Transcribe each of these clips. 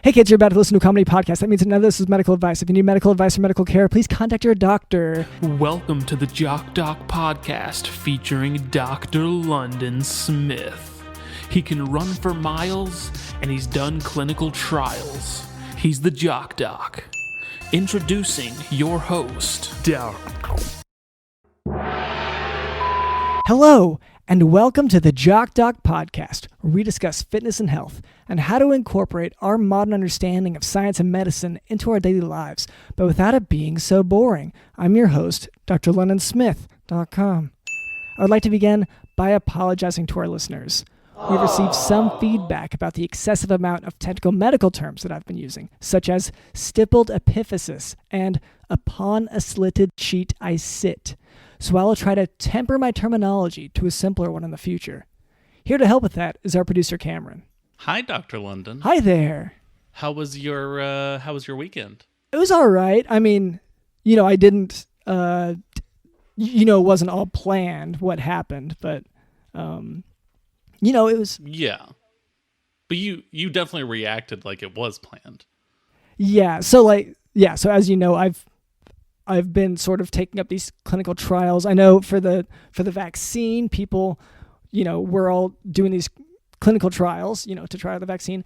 Hey kids, you're about to listen to a comedy podcast. That means none of this is medical advice. If you need medical advice or medical care, please contact your doctor. Welcome to the Jock podcast featuring Dr. London Smith. He can run for miles and he's done clinical trials. He's the Jock Doc. Introducing your host, Doc. Hello, and welcome to the Jock Doc podcast, where we discuss fitness and health and how to incorporate our modern understanding of science and medicine into our daily lives, but without it being so boring. I'm your host, drlondonsmith.com. I would like to begin by apologizing to our listeners. We've received some feedback about the excessive amount of technical medical terms that I've been using, such as stippled epiphysis and upon a slitted sheet I sit. So I'll try to temper my terminology to a simpler one in the future. Here to help with that is our producer, Cameron. Hi, Dr. London. Hi there. How was your weekend? It was all right. I mean, I didn't, it wasn't all planned what happened, but, it was... Yeah. But you definitely reacted like it was planned. Yeah. So as you know, I've been sort of taking up these clinical trials. I know for the vaccine, people, we're all doing these clinical trials, to try the vaccine.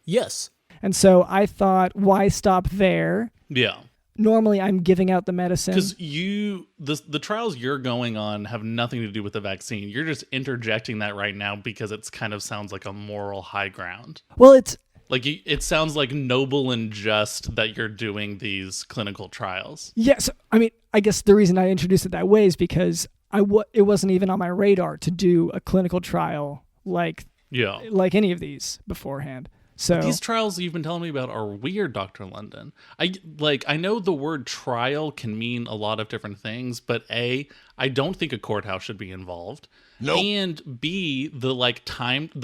Yes. And so I thought, why stop there? Yeah. Normally I'm giving out the medicine. Because the trials you're going on have nothing to do with the vaccine. You're just interjecting that right now because it kind of sounds like a moral high ground. Well, it's... it sounds like noble and just that you're doing these clinical trials. Yes. I mean, I guess the reason I introduced it that way is because it wasn't even on my radar to do a clinical trial like any of these beforehand. So these trials you've been telling me about are weird, Dr. London. I know the word trial can mean a lot of different things, but A, I don't think a courthouse should be involved. Nope. And B, the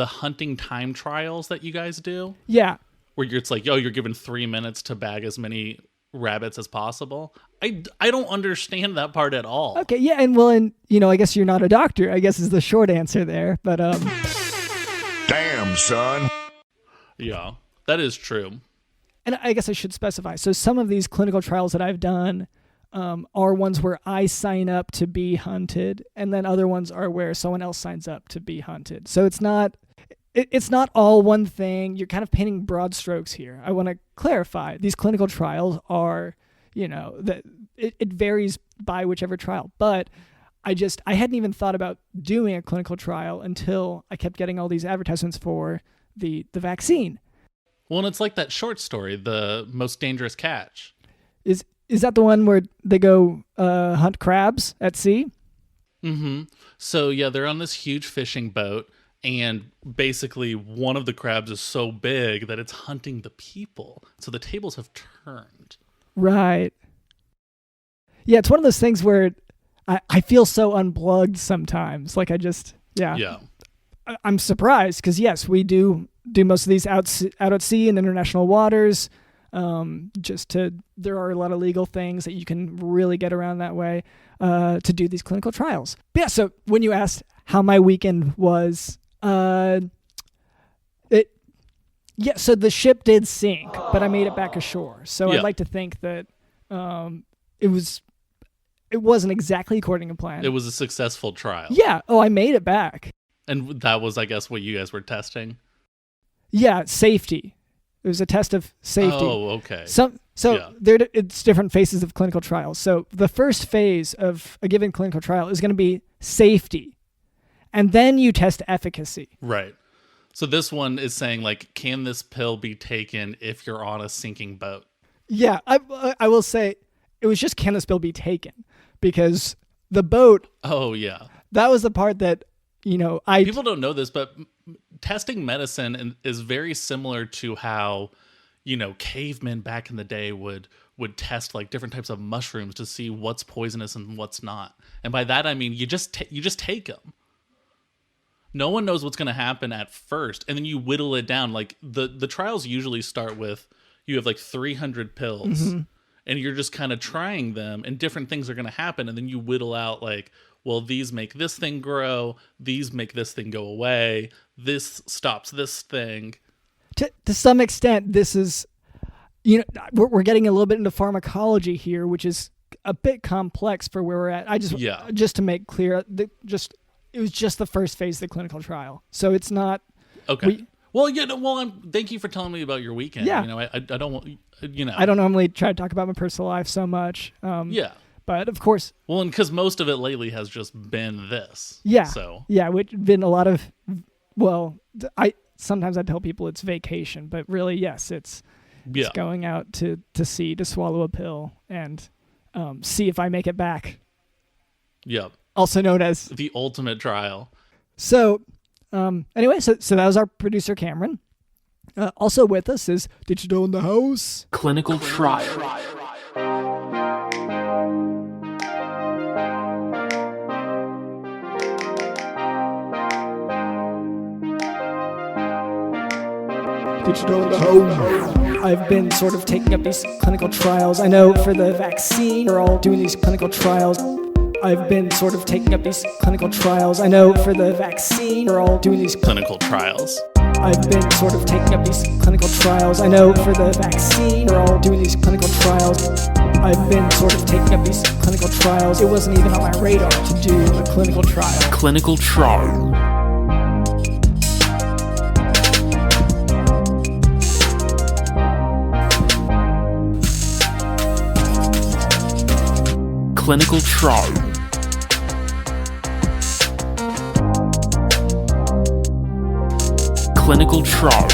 hunting time trials that you guys do. Yeah. Where it's like, you're given 3 minutes to bag as many rabbits as possible. I don't understand that part at all. Okay, yeah, and I guess you're not a doctor, I guess is the short answer there, but Damn, son. Yeah, that is true. And I guess I should specify. So some of these clinical trials that I've done are ones where I sign up to be hunted, and then other ones are where someone else signs up to be hunted. So it's not all one thing. You're kind of painting broad strokes here. I want to clarify. These clinical trials are, that it varies by whichever trial. But I hadn't even thought about doing a clinical trial until I kept getting all these advertisements for the vaccine. Well, and it's like that short story, The Most Dangerous Catch. Is that the one where they go hunt crabs at sea? Mm-hmm. So, yeah, they're on this huge fishing boat, and basically one of the crabs is so big that it's hunting the people. So the tables have turned. Right. Yeah, it's one of those things where I feel so unplugged sometimes. Like Yeah. I'm surprised because, yes, we do most of these out at sea in international waters. There are a lot of legal things that you can really get around that way to do these clinical trials. But yeah, so when you asked how my weekend was, so the ship did sink, but I made it back ashore. So I'd like to think that it wasn't exactly according to plan. It was a successful trial. Yeah. Oh, I made it back. And that was, I guess, what you guys were testing? Yeah, safety. It was a test of safety. Oh, okay. It's different phases of clinical trials. So the first phase of a given clinical trial is going to be safety. And then you test efficacy. Right. So this one is saying, can this pill be taken if you're on a sinking boat? Yeah, I will say it was just, can this pill be taken? Because the boat... Oh, yeah. That was the part that, People don't know this, but testing medicine is very similar to how, cavemen back in the day would test different types of mushrooms to see what's poisonous and what's not. And by that I mean you just take them. No one knows what's going to happen at first, and then you whittle it down. The trials usually start with you have 300 pills, mm-hmm. and you're just kind of trying them, and different things are going to happen, and then you whittle out these make this thing grow, these make this thing go away, this stops this thing. to some extent, this is, we're getting a little bit into pharmacology here, which is a bit complex for where we're at. Just to make clear, it was just the first phase of the clinical trial, so it's not. Okay. Thank you for telling me about your weekend. Yeah. I don't want. I don't normally try to talk about my personal life so much. Yeah. But of course. Well, and because most of it lately has just been this. Yeah. So. Yeah, which been a lot of. Well, sometimes I tell people it's vacation, but really, yes, it's going out to sea to swallow a pill and see if I make it back. Yep. Also known as the ultimate trial. So, anyway, so that was our producer Cameron. Also with us is Digital in the House. Clinical trial. Digital in the House. I've been sort of taking up these clinical trials. I know for the vaccine, we're all doing these clinical trials. I've been sort of taking up these clinical trials. I know for the vaccine, we're all doing these clinical trials. I've been sort of taking up these clinical trials. I know for the vaccine, we're all doing these clinical trials. I've been sort of taking up these clinical trials. It wasn't even on my radar to do a clinical trial. Clinical trial. Clinical trial. Clinical trial.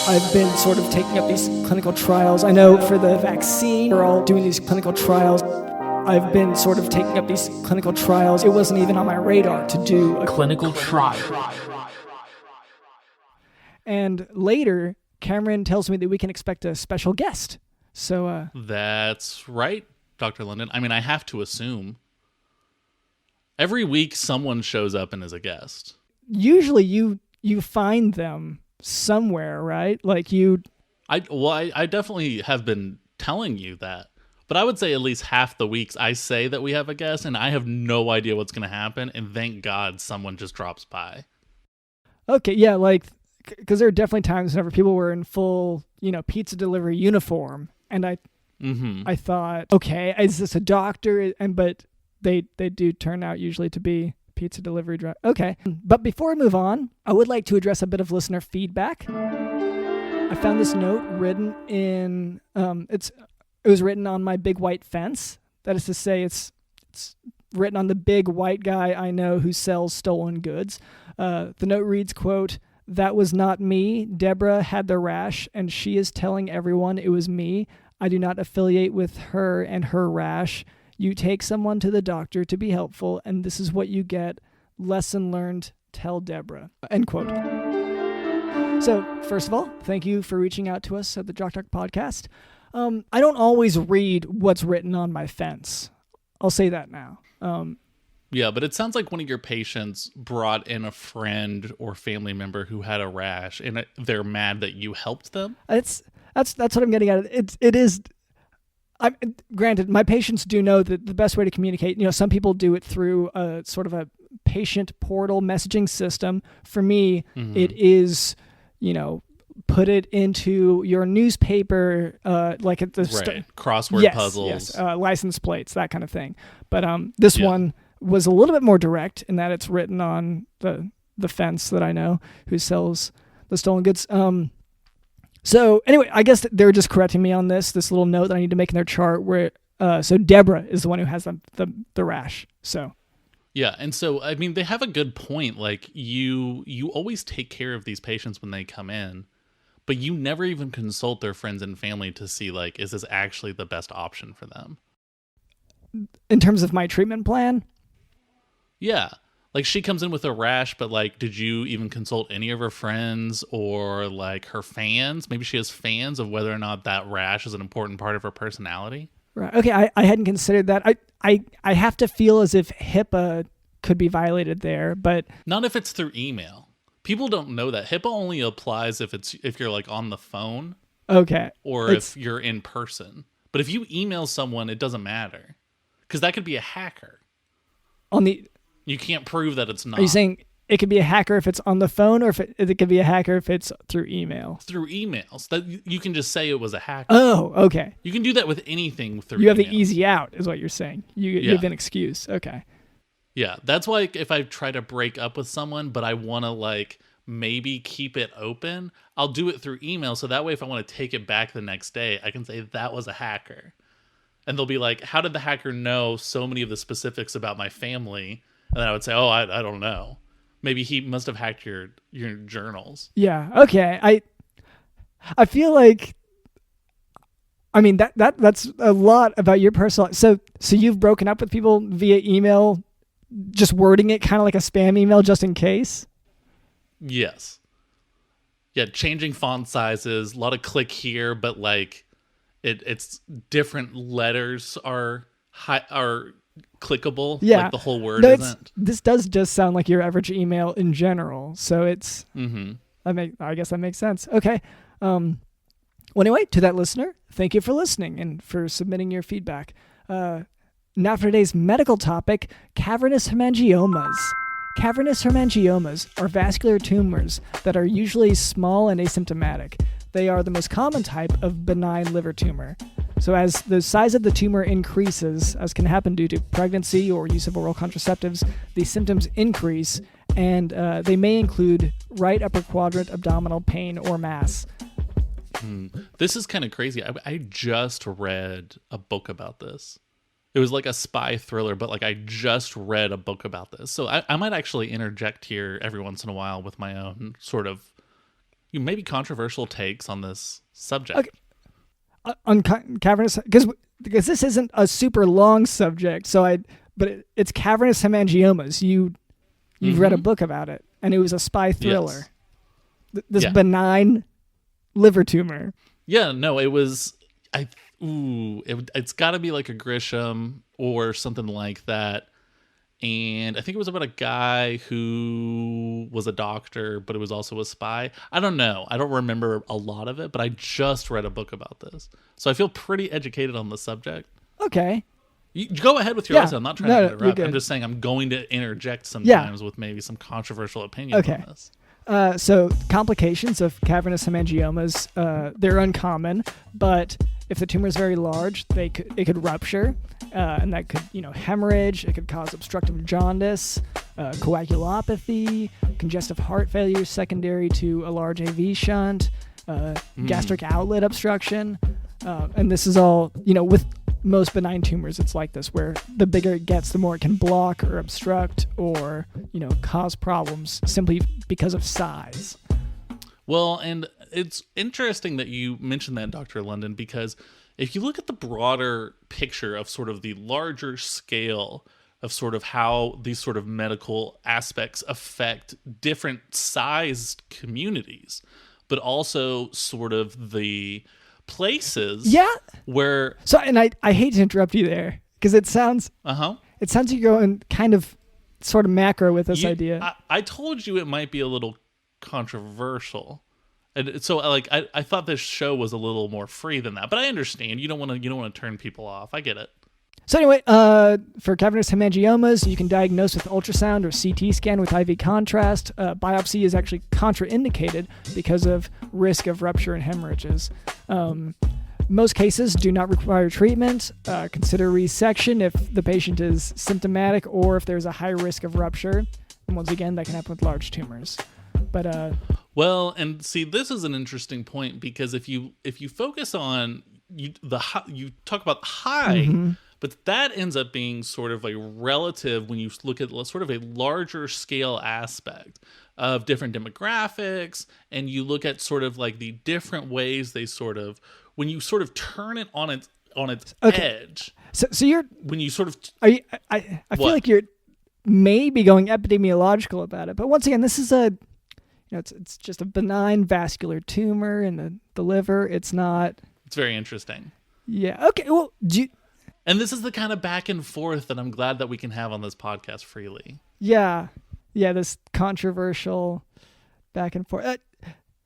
I've been sort of taking up these clinical trials. I know for the vaccine, we're all doing these clinical trials. I've been sort of taking up these clinical trials. It wasn't even on my radar to do a clinical trial. And later, Cameron tells me that we can expect a special guest. So that's right, Dr. London. I mean, I have to assume every week someone shows up and is a guest. Usually you find them somewhere, right? Like I definitely have been telling you that. But I would say at least half the weeks I say that we have a guest and I have no idea what's going to happen, and thank God someone just drops by. Okay, yeah, like because there are definitely times whenever people were in full, pizza delivery uniform, and I thought, okay, is this a doctor? But they do turn out usually to be pizza delivery driver. Okay, but before we move on, I would like to address a bit of listener feedback. I found this note written in it was written on my big white fence. That is to say, it's written on the big white guy I know who sells stolen goods. The note reads, quote, "That was not me. Deborah had the rash, and she is telling everyone it was me. I do not affiliate with her and her rash. You take someone to the doctor to be helpful, and this is what you get. Lesson learned. Tell Deborah." End quote. So, first of all, thank you for reaching out to us at the Jock Podcast. I don't always read what's written on my fence. I'll say that now. Yeah, but it sounds like one of your patients brought in a friend or family member who had a rash, and they're mad that you helped them. That's what I'm getting at. It is. Granted, my patients do know that the best way to communicate. Some people do it through a sort of a patient portal messaging system. For me, it is, put it into your newspaper, like at the crossword puzzles, yes, license plates, that kind of thing. But this one was a little bit more direct in that it's written on the fence that I know who sells the stolen goods. So anyway, I guess they're just correcting me on this little note that I need to make in their chart where so Deborah is the one who has the rash. So yeah, and so I mean they have a good point. Like you always take care of these patients when they come in, but you never even consult their friends and family to see, like, is this actually the best option for them? In terms of my treatment plan? Yeah. Like, she comes in with a rash, but, like, did you even consult any of her friends or, like, her fans? Maybe she has fans of whether or not that rash is an important part of her personality. Right. Okay, I hadn't considered that. I have to feel as if HIPAA could be violated there, but... Not if it's through email. People don't know that. HIPAA only applies if you're like on the phone. Okay. Or if you're in person. But if you email someone, it doesn't matter. Because that could be a hacker. You can't prove that it's not. Are you saying it could be a hacker if it's on the phone, or if it could be a hacker if it's through email? Through emails. That you can just say it was a hacker. Oh, okay. You can do that with anything through You have email. the easy out, is what you're saying. You have an excuse. Okay. Yeah, that's why if I try to break up with someone, but I want to like maybe keep it open, I'll do it through email. So that way, if I want to take it back the next day, I can say that was a hacker. And they'll be like, how did the hacker know so many of the specifics about my family? And then I would say, oh, I don't know. Maybe he must have hacked your journals. Yeah. Okay. I feel like, I mean, that's a lot about your personal. So you've broken up with people via email, just wording it kind of like a spam email just in case? Yes. Yeah, changing font sizes, a lot of click here, but like it's different letters are clickable. Yeah. Like the whole word No, isn't. This does just sound like your average email in general. So it's, I guess that makes sense. Okay. Well, anyway, to that listener, thank you for listening and for submitting your feedback. Now for today's medical topic, cavernous hemangiomas. Cavernous hemangiomas are vascular tumors that are usually small and asymptomatic. They are the most common type of benign liver tumor. So as the size of the tumor increases, as can happen due to pregnancy or use of oral contraceptives, the symptoms increase, and they may include right upper quadrant abdominal pain or mass. This is kind of crazy. I just read a book about this. It was like a spy thriller, but like I just read a book about this. So I might actually interject here every once in a while with my own sort of maybe controversial takes on this subject. Okay. On cavernous, because this isn't a super long subject, but it's cavernous hemangiomas. You've read a book about it, and it was a spy thriller. Yes. This benign liver tumor. Yeah, no, it was. It's got to be like a Grisham or something like that. And I think it was about a guy who was a doctor, but it was also a spy. I don't know. I don't remember a lot of it, but I just read a book about this. So I feel pretty educated on the subject. Okay. You go ahead with your lesson. I'm not trying to interrupt. You're I'm just saying I'm going to interject sometimes with maybe some controversial opinions on this. So complications of cavernous hemangiomas, they're uncommon, but if the tumor is very large, it could rupture, and that could hemorrhage. It could cause obstructive jaundice, coagulopathy, congestive heart failure secondary to a large AV shunt, gastric outlet obstruction, and this is all with most benign tumors. It's like this, where the bigger it gets, the more it can block or obstruct or cause problems simply because of size. Well, and it's interesting that you mentioned that, Dr. London, because if you look at the broader picture of sort of the larger scale of sort of how these sort of medical aspects affect different sized communities, but also sort of the places where... So, and I hate to interrupt you there, because it sounds you're going kind of sort of macro with this idea. I told you it might be a little controversial, and so like I thought this show was a little more free than that, but I understand you don't want to turn people off. I get it. So anyway, for cavernous hemangiomas, you can diagnose with ultrasound or CT scan with IV contrast. Biopsy is actually contraindicated because of risk of rupture and hemorrhages. Most cases do not require treatment. Consider resection if the patient is symptomatic or if there's a high risk of rupture. And once again, that can happen with large tumors. But well, and see, this is an interesting point, because if you focus on you talk about high, but that ends up being sort of a relative when you look at sort of a larger scale aspect of different demographics, and you look at sort of like the different ways they sort of, when you sort of turn it on its edge. So you're, when you sort of I feel like you're maybe going epidemiological about it, but once again, this is it's just a benign vascular tumor in the liver. It's not. It's very interesting. Yeah. Okay. Well, and this is the kind of back and forth that I'm glad that we can have on this podcast freely. Yeah. This controversial back and forth.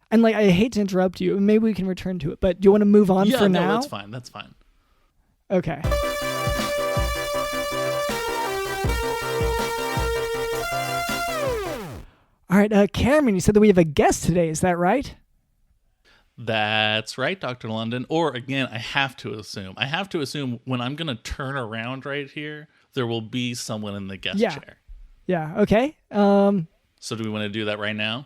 And like, I hate to interrupt you. Maybe we can return to it, but do you want to move on for now? Yeah, that's fine. Okay. All right, Cameron, you said that we have a guest today. Is that right? That's right, Dr. London. Or again, I have to assume when I'm going to turn around right here, there will be someone in the guest chair. Yeah. Okay. So do we want to do that right now?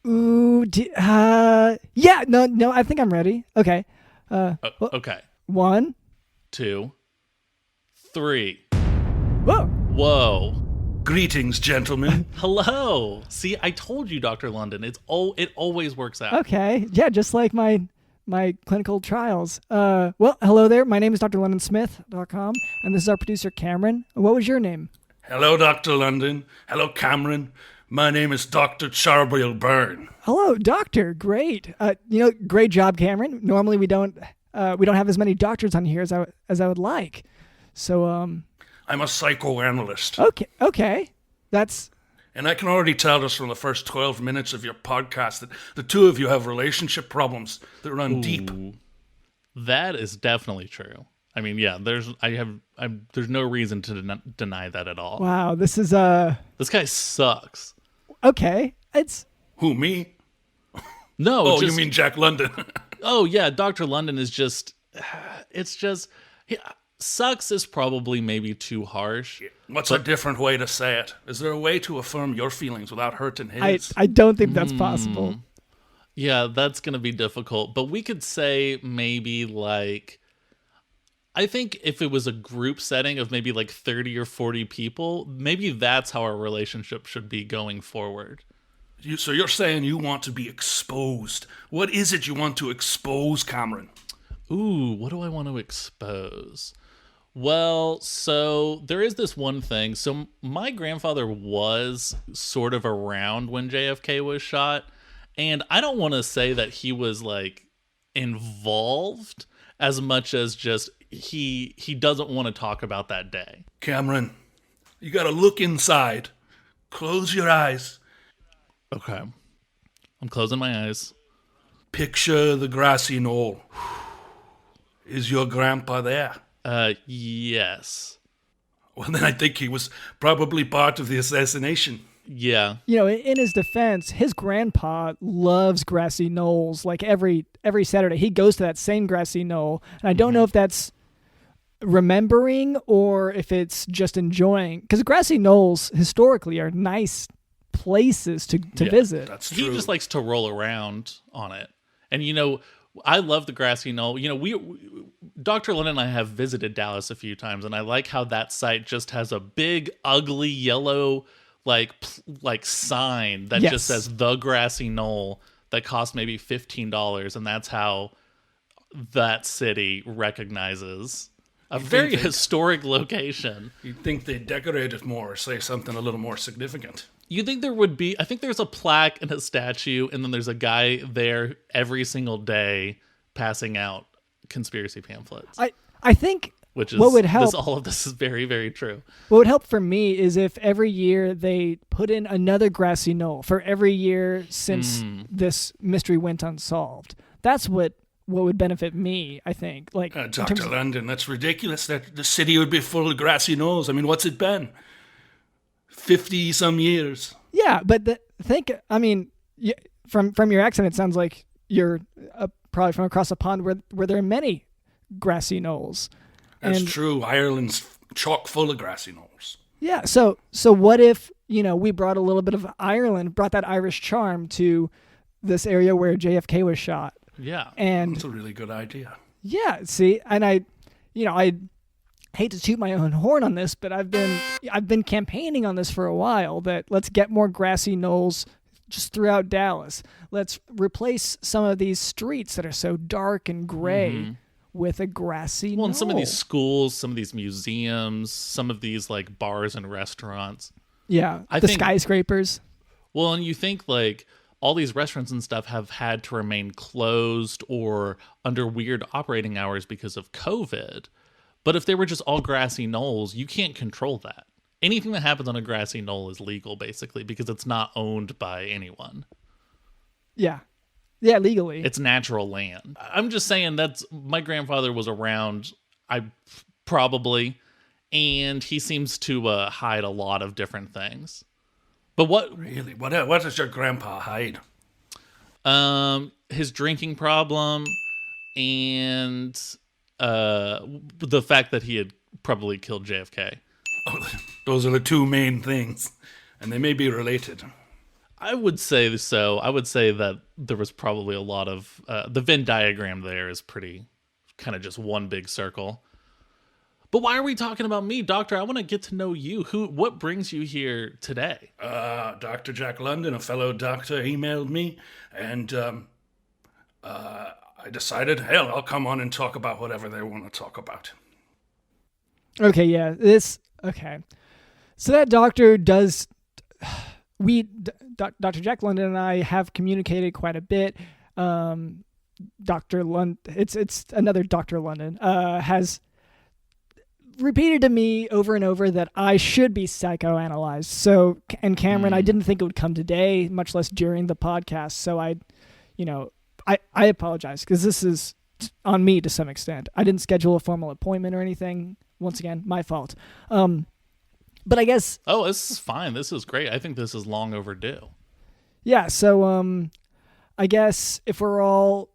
Ooh. Yeah. No. I think I'm ready. Okay. Okay. 1, 2, 3. Whoa. Whoa. Greetings, gentlemen. Hello. See, I told you, Dr. London. It always works out. Okay. Yeah, just like my clinical trials. Well, hello there. My name is drlondonsmith.com, and this is our producer, Cameron. What was your name? Hello, Dr. London. Hello, Cameron. My name is Dr. Charbriel Byrnne. Hello, doctor. Great. Great job, Cameron. Normally we don't have as many doctors on here as I would like. So, I'm a psychoanalyst. Okay. And I can already tell just from the first 12 minutes of your podcast that the two of you have relationship problems that run deep. That is definitely true. I mean, yeah, there's no reason to deny that at all. Wow, this is This guy sucks. Okay. It's Who, me? No. Oh, you mean Jack London? Oh, yeah, Dr. London is just... It's just... Sucks is probably maybe too harsh. What's a different way to say it? Is there a way to affirm your feelings without hurting his? I don't think that's possible. Yeah, that's going to be difficult. But we could say maybe like... I think if it was a group setting of maybe like 30 or 40 people, maybe that's how our relationship should be going forward. So you're saying you want to be exposed. What is it you want to expose, Cameron? Ooh, what do I want to expose? Well, so there is this one thing. So my grandfather was sort of around when JFK was shot, and I don't want to say that he was like involved as much as just he doesn't want to talk about that day. Cameron, you got to look inside. Close your eyes. Okay. I'm closing my eyes. Picture the grassy knoll. Is your grandpa there? Yes. Well, then I think he was probably part of the assassination. Yeah. In his defense, his grandpa loves grassy knolls. Like every Saturday, he goes to that same grassy knoll. And I don't know if that's remembering or if it's just enjoying. Because grassy knolls historically are nice places to visit. That's true. He just likes to roll around on it. And, I love the grassy knoll. Dr. Lynn and I have visited Dallas a few times, and I like how that site just has a big, ugly, yellow, like sign that just says the grassy knoll that costs maybe $15, and that's how that city recognizes a very historic location. You'd think they'd decorate it more or say something a little more significant. You think there would be... I think there's a plaque and a statue, and then there's a guy there every single day passing out conspiracy pamphlets. I think which is what would help... all of this is very, very true. What would help for me is if every year they put in another grassy knoll for every year since this mystery went unsolved. That's what would benefit me, I think. Like Dr. London, that's ridiculous. That the city would be full of grassy knolls. I mean, what's it been? 50-some years. Yeah, but from your accent, it sounds like you're probably from across a pond where there are many grassy knolls. That's true. Ireland's chock full of grassy knolls. Yeah, so what if, we brought a little bit of Ireland, brought that Irish charm to this area where JFK was shot? Yeah. And that's a really good idea. Yeah, see, and I hate to toot my own horn on this, but I've been campaigning on this for a while that let's get more grassy knolls just throughout Dallas. Let's replace some of these streets that are so dark and gray with a grassy knoll. And some of these schools, some of these museums, some of these like bars and restaurants. Yeah, I think skyscrapers. Well, and you think like all these restaurants and stuff have had to remain closed or under weird operating hours because of COVID. But if they were just all grassy knolls, you can't control that. Anything that happens on a grassy knoll is legal, basically, because it's not owned by anyone. Yeah. Yeah, legally. It's natural land. I'm just saying my grandfather was around, probably, and he seems to hide a lot of different things. But what Really? What does your grandpa hide? his drinking problem and the fact that he had probably killed JFK. Oh, those are the two main things, and they may be related. I would say so. I would say that there was probably a lot of the Venn diagram there is pretty kind of just one big circle. But why are we talking about me, Doctor? I want to get to know you. What brings you here today? Dr. Jack London, a fellow doctor, emailed me, and I decided, hell, I'll come on and talk about whatever they want to talk about. Okay, yeah. Okay. So that doctor does... Dr. Jack London and I have communicated quite a bit. Dr. London... It's another Dr. London. Has repeated to me over and over that I should be psychoanalyzed. So, and Cameron, I didn't think it would come today, much less during the podcast. So I apologize because this is on me to some extent. I didn't schedule a formal appointment or anything. Once again, my fault. But I guess... Oh, this is fine. This is great. I think this is long overdue. Yeah, so I guess if we're all...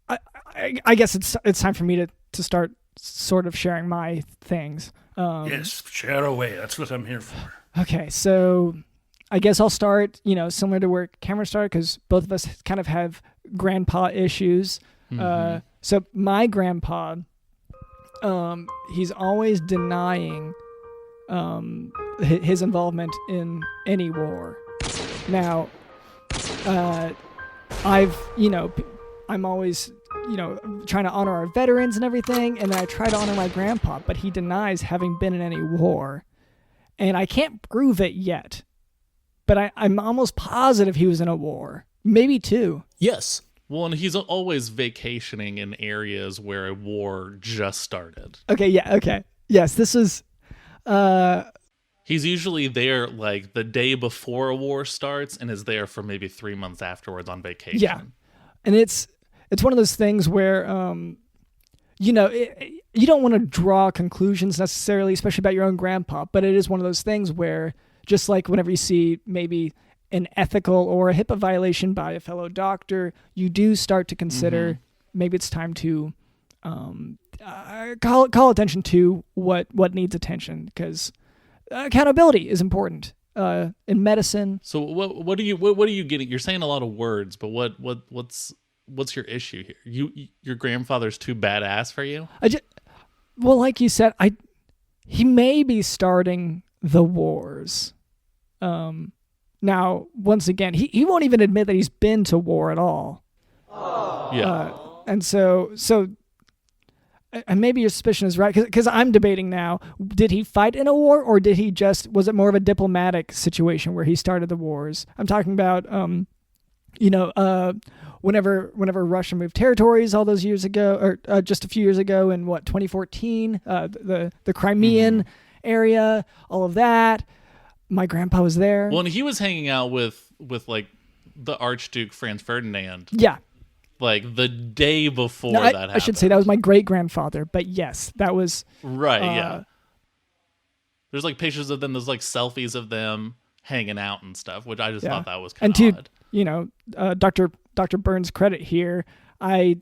I guess it's time for me to start sort of sharing my things. Yes, share away. That's what I'm here for. Okay, so I guess I'll start, similar to where Cameron started, because both of us kind of have grandpa issues. So my grandpa, he's always denying his involvement in any war. Now, I'm always... trying to honor our veterans and everything, and then I try to honor my grandpa, but he denies having been in any war. And I can't prove it yet, but I'm almost positive he was in a war. Maybe two. Yes. Well, and he's always vacationing in areas where a war just started. Okay, yeah, okay. Yes, this is... He's usually there like the day before a war starts and is there for maybe 3 months afterwards on vacation. Yeah, and it's one of those things where, you don't want to draw conclusions necessarily, especially about your own grandpa, but it is one of those things where, just like whenever you see maybe an ethical or a HIPAA violation by a fellow doctor, you do start to consider maybe it's time to call attention to what needs attention, because accountability is important in medicine. So what are you getting? You're saying a lot of words, but what's your issue here? Your grandfather's too badass for you? Well, like you said, he may be starting the wars. Now, once again, he won't even admit that he's been to war at all. Yeah. And so maybe your suspicion is right, because I'm debating now, did he fight in a war, or was it more of a diplomatic situation where he started the wars? I'm talking about, whenever Russia moved territories all those years ago, or just a few years ago in 2014, the Crimean area, all of that. My grandpa was there. Well, and he was hanging out with like the Archduke Franz Ferdinand. Yeah. Like the day before that happened. I should say that was my great grandfather, but yes, that was right. Yeah. There's like pictures of them. There's like selfies of them hanging out and stuff, which I just thought that was kind of odd. Dr. Byrne's credit here, I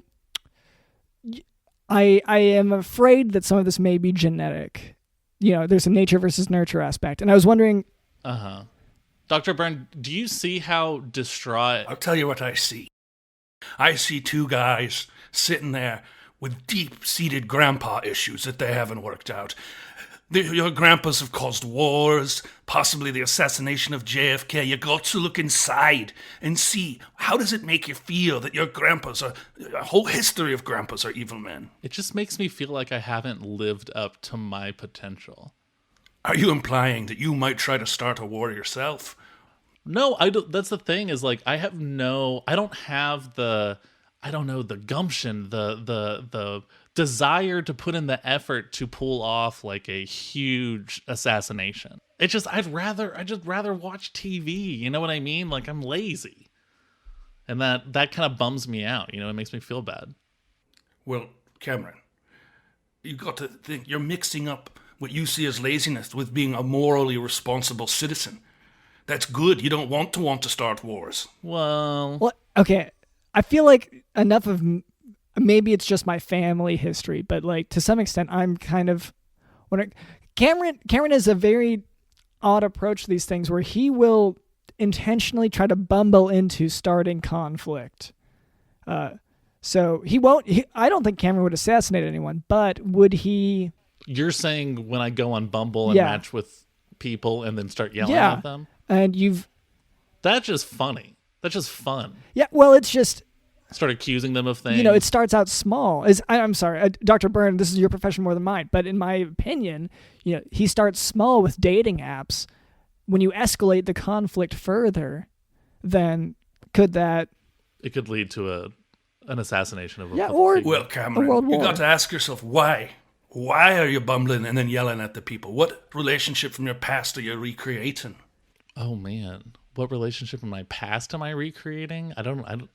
am afraid that some of this may be genetic. There's a nature versus nurture aspect, and I was wondering. Dr. Byrne, do you see how distraught? I'll tell you what I see. I see two guys sitting there with deep-seated grandpa issues that they haven't worked out. Your grandpas have caused wars, possibly the assassination of JFK. You got to look inside and see, how does it make you feel that your grandpas a whole history of grandpas are evil men? It just makes me feel like I haven't lived up to my potential. Are you implying that you might try to start a war yourself? No, I don't. That's the thing, is like I don't have the gumption, the desire to put in the effort to pull off like a huge assassination. It's just I'd rather watch TV. You know what I mean? Like I'm lazy, and that kind of bums me out. It makes me feel bad. Well, Cameron, you got to think you're mixing up what you see as laziness with being a morally responsible citizen. That's good. You don't want to start wars. Well, okay. I feel like enough of maybe it's just my family history, but like to some extent, I'm kind of Cameron has a very odd approach to these things where he will intentionally try to bumble into starting conflict. So he won't. I don't think Cameron would assassinate anyone, but would he? You're saying when I go on Bumble and match with people and then start yelling at them? And That's just funny. That's just fun. Yeah, well, it's just... Start accusing them of things. You know, it starts out small. I'm sorry, Dr. Byrnne, this is your profession more than mine, but in my opinion, you know, he starts small with dating apps. When you escalate the conflict further, then could that... It could lead to an assassination of a... Well, Cameron, you got to ask yourself why. Why are you bumbling and then yelling at the people? What relationship from your past are you recreating? Oh, man. What relationship from my past am I recreating? I don't...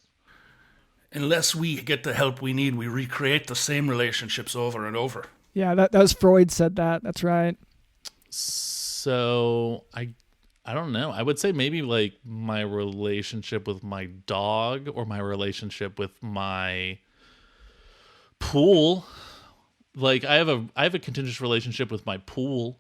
Unless we get the help we need, we recreate the same relationships over and over. Yeah, that was Freud said that. That's right. So, I don't know. I would say maybe like my relationship with my dog or my relationship with my pool. Like I have a contentious relationship with my pool.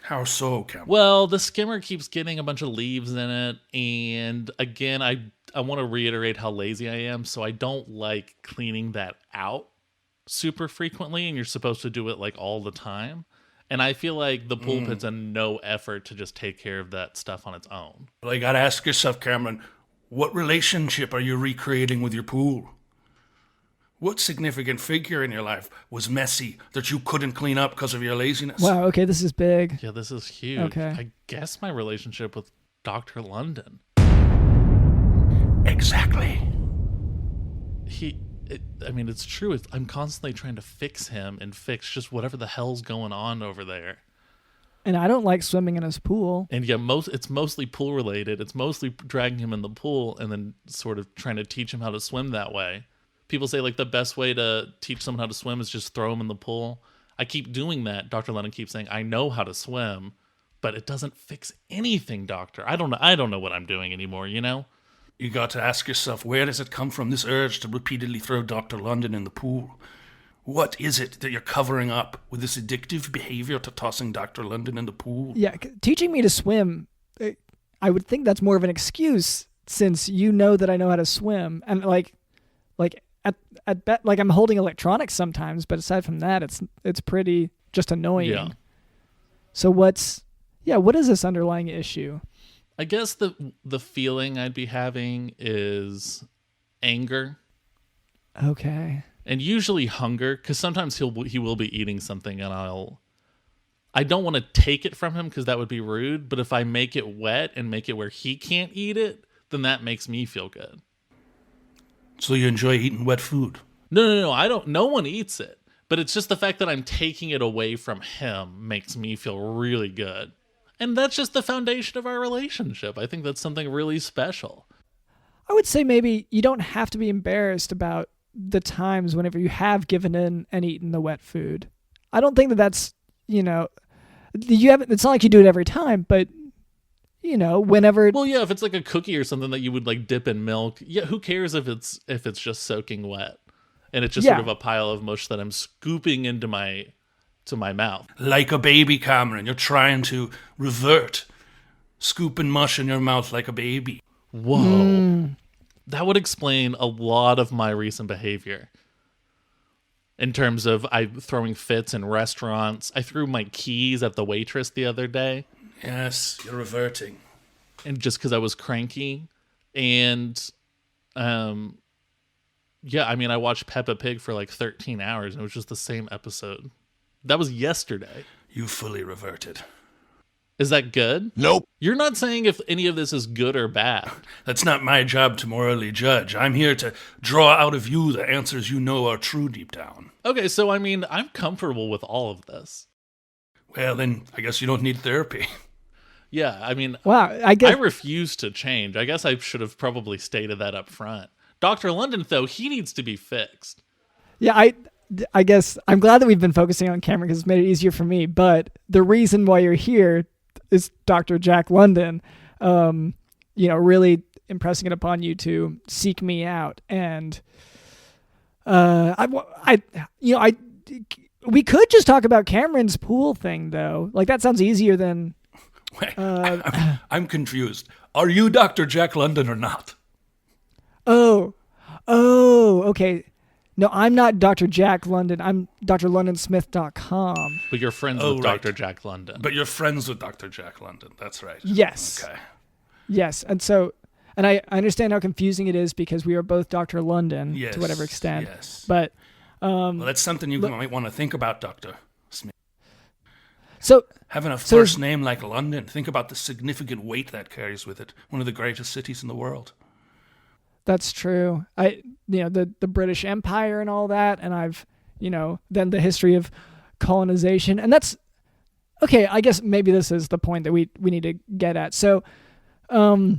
How so, Cameron? Well, the skimmer keeps getting a bunch of leaves in it, and again, I want to reiterate how lazy I am, so I don't like cleaning that out super frequently, and you're supposed to do it like all the time. And I feel like the pool pit's a no effort to just take care of that stuff on its own. Well, you got to ask yourself, Cameron, what relationship are you recreating with your pool? What significant figure in your life was messy that you couldn't clean up because of your laziness? Wow, okay, this is big. Yeah, this is huge. Okay. I guess my relationship with Dr. London. Exactly. It's true. I'm constantly trying to fix him and fix just whatever the hell's going on over there. And I don't like swimming in his pool. And yeah, it's mostly pool related. It's mostly dragging him in the pool and then sort of trying to teach him how to swim that way. People say like the best way to teach someone how to swim is just throw them in the pool. I keep doing that. Dr. London keeps saying, I know how to swim, but it doesn't fix anything, doctor. I don't know what I'm doing anymore, you know? You got to ask yourself, where does it come from, this urge to repeatedly throw Dr. London in the pool? What is it that you're covering up with this addictive behavior to tossing Dr. London in the pool? Yeah, teaching me to swim, I would think that's more of an excuse since you know that I know how to swim. And like at bet, like I'm holding electronics sometimes, but aside from that, it's pretty just annoying. Yeah. So what is this underlying issue? I guess the feeling I'd be having is anger. Okay. And usually hunger, because sometimes he will be eating something and I don't want to take it from him because that would be rude, but if I make it wet and make it where he can't eat it, then that makes me feel good. So you enjoy eating wet food? No, I don't. No one eats it, but it's just the fact that I'm taking it away from him makes me feel really good. And that's just the foundation of our relationship. I think that's something really special. I would say maybe you don't have to be embarrassed about the times whenever you have given in and eaten the wet food. I don't think that's, it's not like you do it every time, but whenever. Well, yeah, if it's like a cookie or something that you would like dip in milk, yeah, who cares if it's just soaking wet and it's just sort of a pile of mush that I'm scooping into my mouth. Like a baby, Cameron. You're trying to revert scooping mush in your mouth like a baby. Whoa. That would explain a lot of my recent behavior. In terms of I throwing fits in restaurants. I threw my keys at the waitress the other day. Yes, you're reverting. And just because I was cranky. And, I watched Peppa Pig for like 13 hours. And it was just the same episode. That was yesterday. You fully reverted. Is that good? Nope. You're not saying if any of this is good or bad. That's not my job to morally judge. I'm here to draw out of you the answers you know are true deep down. Okay, so I'm comfortable with all of this. Well, then I guess you don't need therapy. Yeah, wow, I refuse to change. I guess I should have probably stated that up front. Dr. London, though, he needs to be fixed. Yeah, I guess I'm glad that we've been focusing on Cameron because it's made it easier for me. But the reason why you're here is Dr. Jack London, really impressing it upon you to seek me out. And we could just talk about Cameron's pool thing, though. Like, that sounds easier than... Wait, I'm confused. Are you Dr. Jack London or not? Oh, okay. No, I'm not Dr. Jack London. I'm drlondonsmith.com. But you're friends with Dr. Jack London. But you're friends with Dr. Jack London. That's right. Yes. Okay. Yes. And so, and I understand how confusing it is because we are both Dr. London to whatever extent. Yes. But well, that's something you might want to think about, Dr. Smith. So having a first name like London, think about the significant weight that carries with it. One of the greatest cities in the world. That's true. The British Empire and all that, and I've, then the history of colonization, and that's okay. I guess maybe this is the point that we need to get at. So, a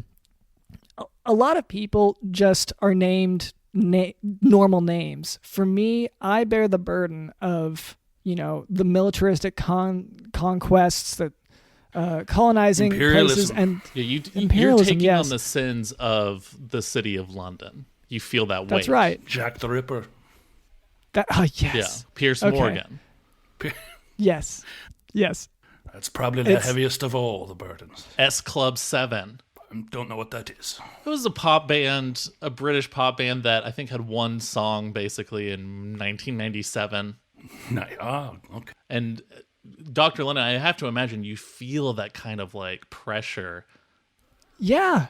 lot of people just are named normal names. For me, I bear the burden of the militaristic conquests that. Colonizing places and you're imperialism, taking on the sins of the city of London. You feel that weight. That's right. Jack the Ripper. Yes. Yeah. Pierce Morgan. Yes. That's probably the heaviest of all the burdens. S Club 7. I don't know what that is. It was a pop band, a British pop band that I think had one song basically in 1997. Okay. And Dr. London, I have to imagine you feel that kind of like pressure. Yeah.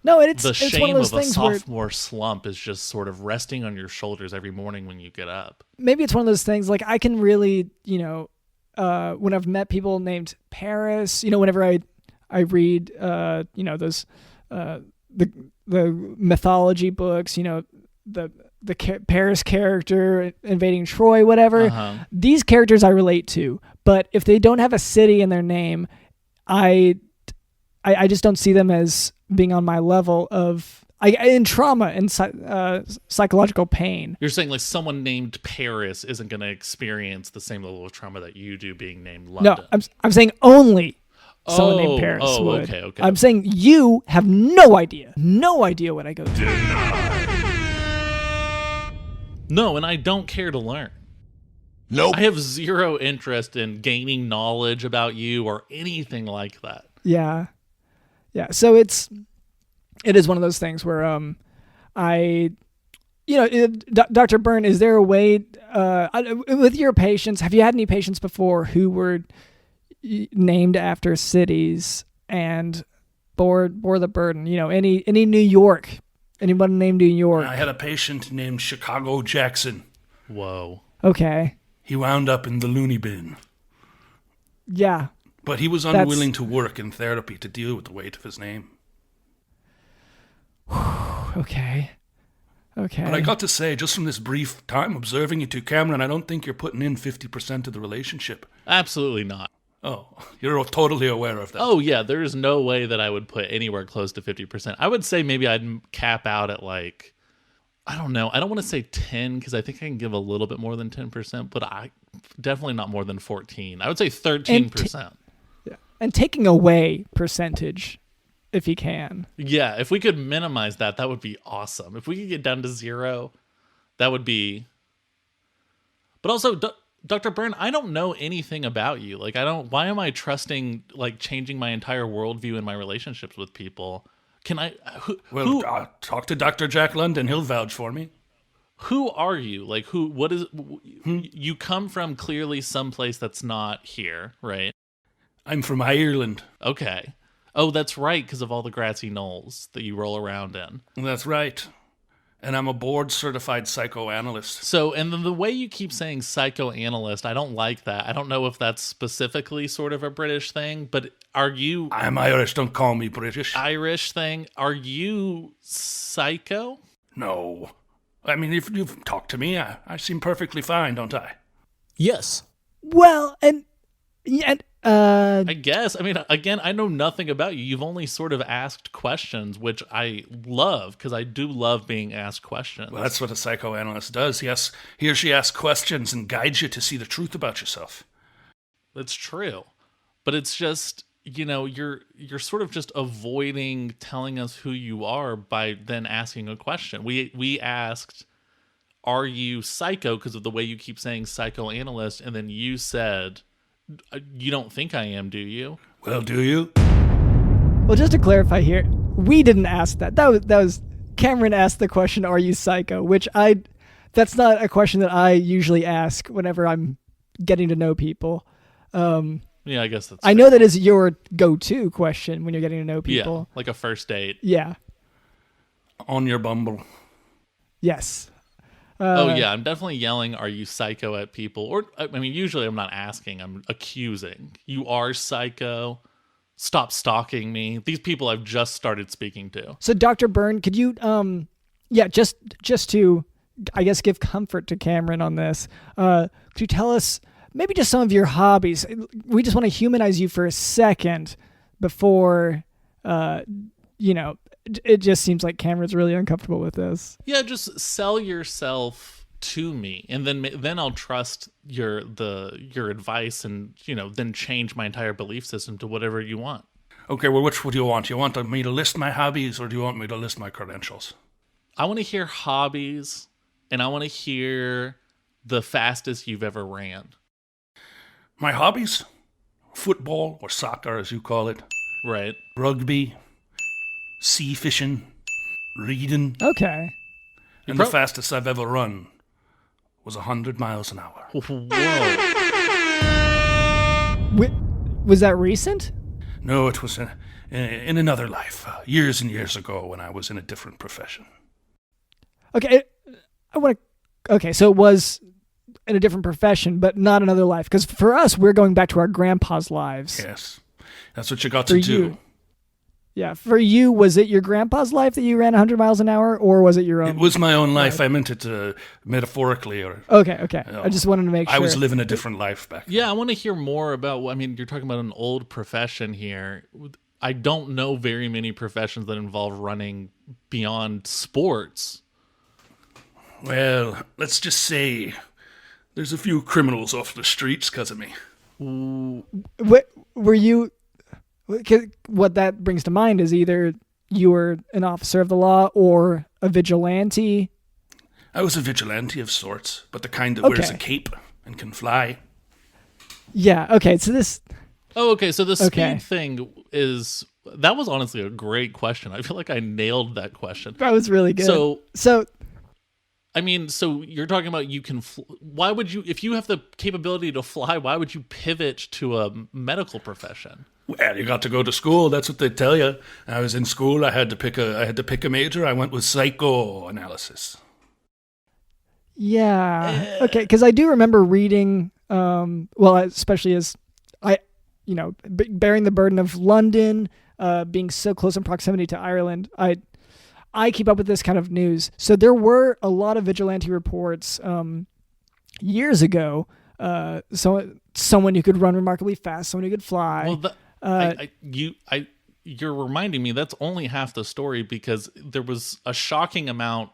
No, it's the it's shame one of those of a things sophomore slump is just sort of resting on your shoulders every morning when you get up. Maybe it's one of those things like I can really, when I've met people named Paris, whenever I read, those the mythology books, the Paris character invading Troy, whatever. These characters I relate to, but if they don't have a city in their name, I just don't see them as being on my level of in trauma and psychological pain. You're saying like someone named Paris isn't going to experience the same level of trauma that you do being named London. No, I'm saying only someone named Paris would. Okay. I'm saying you have no idea what I go through. No, and I don't care to learn. Nope. I have zero interest in gaining knowledge about you or anything like that. Yeah. So it is one of those things where Dr. Byrnne, is there a way with your patients? Have you had any patients before who were named after cities and bore the burden? Any New York. Anyone named New York? I had a patient named Chicago Jackson. Whoa. Okay. He wound up in the loony bin. Yeah. But he was unwilling to work in therapy to deal with the weight of his name. Okay. But I got to say, just from this brief time observing you two, Cameron, I don't think you're putting in 50% of the relationship. Absolutely not. Oh, you're totally aware of that. Oh, yeah, there is no way that I would put anywhere close to 50%. I would say maybe I'd cap out at like, I don't know. I don't want to say 10 because I think I can give a little bit more than 10%, but I definitely not more than 14. I would say 13%. And taking away percentage if you can. Yeah, if we could minimize that, that would be awesome. If we could get down to 0, that would be... But also... Dr. Byrnne, I don't know anything about you. Like, why am I trusting, like, changing my entire worldview in my relationships with people? Can I, talk to Dr. Jack London. He'll vouch for me. Who are you? Like, you come from clearly someplace that's not here, right? I'm from Ireland. Okay. Oh, that's right, because of all the grassy knolls that you roll around in. That's right. And I'm a board-certified psychoanalyst. So, and then the way you keep saying psychoanalyst, I don't like that. I don't know if that's specifically sort of a British thing, but are you... I'm Irish, don't call me British. Irish thing. Are you psycho? No. I mean, if you've talked to me, I seem perfectly fine, don't I? Yes. Well, I guess. I mean, again, I know nothing about you. You've only sort of asked questions, which I love, because I do love being asked questions. Well, that's what a psychoanalyst does. He or she asks questions and guides you to see the truth about yourself. That's true. But it's just, you're sort of just avoiding telling us who you are by then asking a question. We asked, are you psycho, because of the way you keep saying psychoanalyst, and then you said, you don't think I am, do you? Well, do you? Well, just to clarify here, we didn't ask that. That was Cameron asked the question, are you psycho? Which that's not a question that I usually ask whenever I'm getting to know people. Yeah, I guess that's I know that is your go-to question when you're getting to know people. Yeah, like a first date. Yeah. On your Bumble. Yes. Oh, yeah, I'm definitely yelling, are you psycho at people? Or, I mean, usually I'm not asking, I'm accusing. You are psycho. Stop stalking me. These people I've just started speaking to. So, Dr. Byrnne, could you, just to, I guess, give comfort to Cameron on this, could you tell us maybe just some of your hobbies? We just want to humanize you for a second before, it just seems like Cameron's really uncomfortable with this. Yeah, just sell yourself to me, and then I'll trust your advice, and then change my entire belief system to whatever you want. Okay, well, which do you want? You want me to list my hobbies, or do you want me to list my credentials? I want to hear hobbies, and I want to hear the fastest you've ever ran. My hobbies? Football, or soccer as you call it. Right. Rugby. Sea fishing. Reading. Okay. And the fastest I've ever run was 100 miles an hour. Whoa. Was that recent? No, it was in another life. Years and years ago when I was in a different profession. Okay. Okay, so it was in a different profession, but not another life. Because for us, we're going back to our grandpa's lives. Yes. That's what you got to do. Yeah, for you, was it your grandpa's life that you ran 100 miles an hour, or was it your own? It was my own life. I meant it metaphorically. Okay. I just wanted to make sure. I was living a different life back then. Yeah, I want to hear more about, you're talking about an old profession here. I don't know very many professions that involve running beyond sports. Well, let's just say there's a few criminals off the streets because of me. Were you... What that brings to mind is either you were an officer of the law or a vigilante. I was a vigilante of sorts, but the kind that wears a cape and can fly. Yeah, okay, so this... Oh, okay, so the speed thing is... That was honestly a great question. I feel like I nailed that question. That was really good. So so you're talking about you can... Why would you... If you have the capability to fly, why would you pivot to a medical profession? Well, you got to go to school. That's what they tell you. I was in school. I had to pick a major. I went with psychoanalysis. Yeah. Okay. Because I do remember reading. Especially as bearing the burden of London, being so close in proximity to Ireland, I keep up with this kind of news. So there were a lot of vigilante reports years ago. Someone who could run remarkably fast, someone who could fly. Well, you're reminding me that's only half the story, because there was a shocking amount,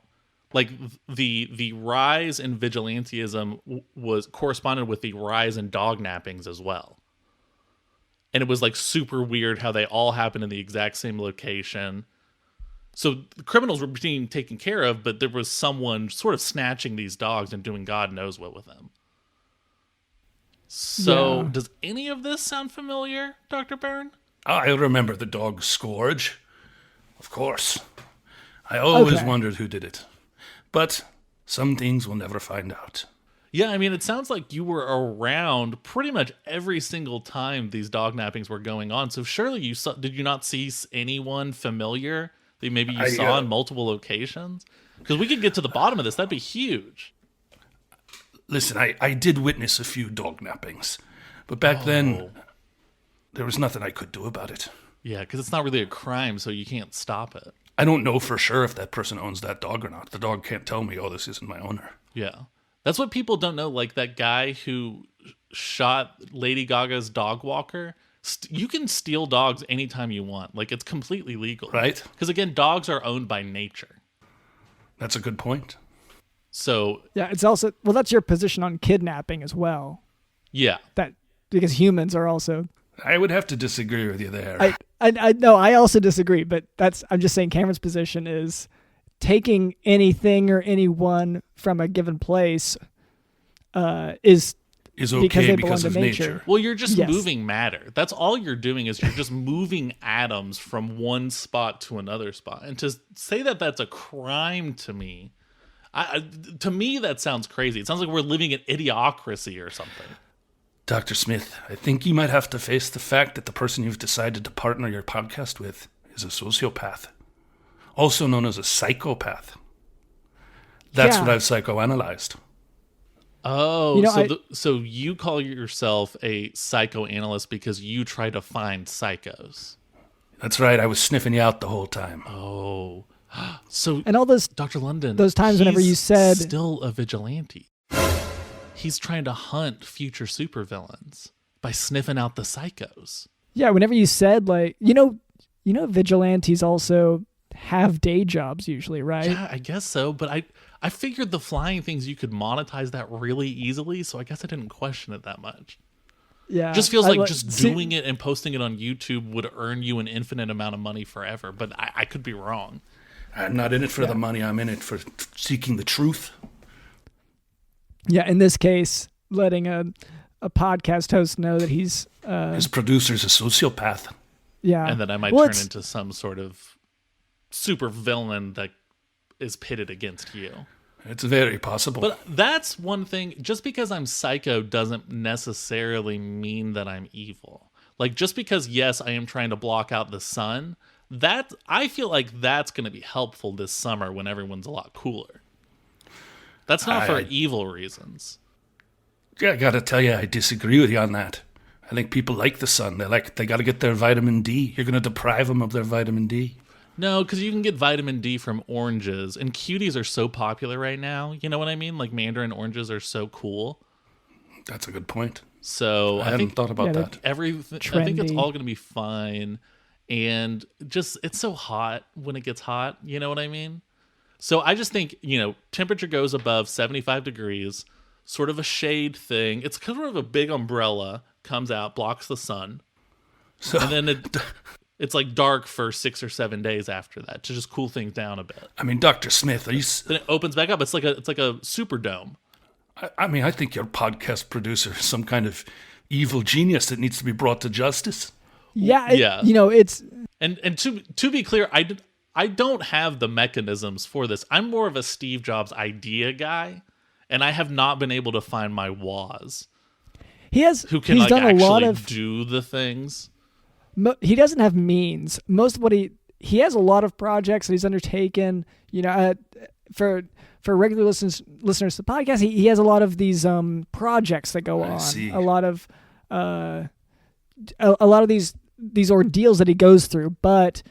like the rise in vigilantism was corresponded with the rise in dog nappings as well. And it was like super weird how they all happened in the exact same location. So the criminals were being taken care of, but there was someone sort of snatching these dogs and doing God knows what with them. So, Does any of this sound familiar, Dr. Byrnne? I remember the dog Scourge. Of course. I always wondered who did it. But some things we'll never find out. Yeah, it sounds like you were around pretty much every single time these dog nappings were going on. So surely did you not see anyone familiar that maybe you saw in multiple locations? Because we could get to the bottom of this. That'd be huge. Listen, I did witness a few dog nappings, but back then, there was nothing I could do about it. Yeah, because it's not really a crime, so you can't stop it. I don't know for sure if that person owns that dog or not. The dog can't tell me, this isn't my owner. Yeah. That's what people don't know. Like that guy who shot Lady Gaga's dog walker. You can steal dogs anytime you want. Like, it's completely legal. Right. Because, again, dogs are owned by nature. That's a good point. So yeah, it's also that's your position on kidnapping as well. Yeah, that because humans are also I would have to disagree with you there. I no, I also disagree, but I'm just saying Cameron's position is taking anything or anyone from a given place is okay because of nature. Well, you're just Yes. moving matter. That's all you're doing is you're just moving atoms from one spot to another spot. And to say that that's a crime to me, to me that sounds crazy. It sounds like we're living in idiocracy or something. Dr. Smith, I think you might have to face the fact that the person you've decided to partner your podcast with is a sociopath, also known as a psychopath. That's what I've psychoanalyzed. Oh, so you call yourself a psychoanalyst because you try to find psychos. That's right. I was sniffing you out the whole time. Oh, so and all those Dr. London, those times whenever you said still a vigilante. He's trying to hunt future supervillains by sniffing out the psychos. Yeah, whenever you said vigilantes also have day jobs usually, right? Yeah, I guess so. But I figured the flying things you could monetize that really easily, so I guess I didn't question it that much. Yeah, Just feels like doing it and posting it on YouTube would earn you an infinite amount of money forever. But I could be wrong. I'm not in it for the money. I'm in it for seeking the truth. Yeah, in this case, letting a podcast host know that he's his producer's a sociopath. Yeah, and then I might turn into some sort of super villain that is pitted against you. It's very possible. But that's one thing. Just because I'm psycho doesn't necessarily mean that I'm evil. Like, just because, yes, I am trying to block out the sun, that I feel like that's going to be helpful this summer when everyone's a lot cooler. That's not for evil reasons. Yeah, I gotta tell you, I disagree with you on that. I think people like the sun. They gotta get their vitamin D. You're gonna deprive them of their vitamin D. No, because you can get vitamin D from oranges, and cuties are so popular right now. You know what I mean? Like mandarin oranges are so cool. That's a good point. So I hadn't thought about that. I think it's all gonna be fine, and just it's so hot when it gets hot. You know what I mean? So I just think, temperature goes above 75 degrees, sort of a shade thing. It's kind of a big umbrella, comes out, blocks the sun. So, and then it's like dark for 6 or 7 days after that to just cool things down a bit. I mean, Dr. Smith, then it opens back up. It's like a superdome. I think your podcast producer is some kind of evil genius that needs to be brought to justice. Yeah. It's and to be clear, I don't have the mechanisms for this. I'm more of a Steve Jobs idea guy, and I have not been able to find my Woz. Who can he's done actually a lot of, do the things. He doesn't have means. Most of what he has a lot of projects that he's undertaken. For regular listeners to the podcast, he has a lot of these projects that go on. See. A lot of these ordeals that he goes through, but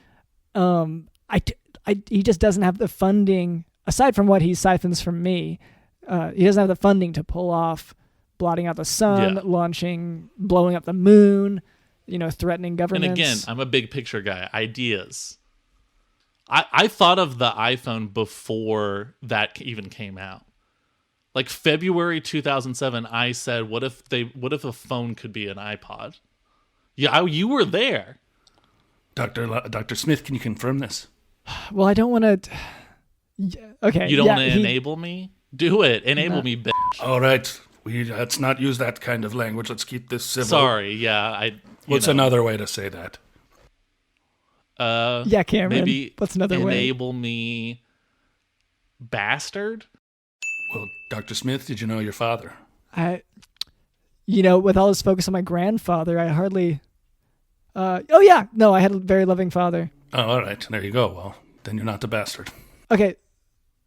he just doesn't have the funding, aside from what he siphons from me. He doesn't have the funding to pull off blotting out the sun, blowing up the moon, threatening governments. And again, I'm a big picture guy. Ideas. I thought of the iPhone before that even came out. Like February 2007, I said, what if a phone could be an iPod? Yeah, you were there. Dr. Smith, can you confirm this? Well, I don't want to. Okay. You don't want to enable me? Do it. Enable me, bitch. All right. Let's not use that kind of language. Let's keep this civil. Sorry. Yeah. What's another way to say that? Yeah, Cameron. Maybe what's another way? Enable me, bastard. Well, Dr. Smith, did you know your father? With all this focus on my grandfather, I hardly. I had a very loving father. Oh, all right. There you go. Well, then you're not the bastard. Okay.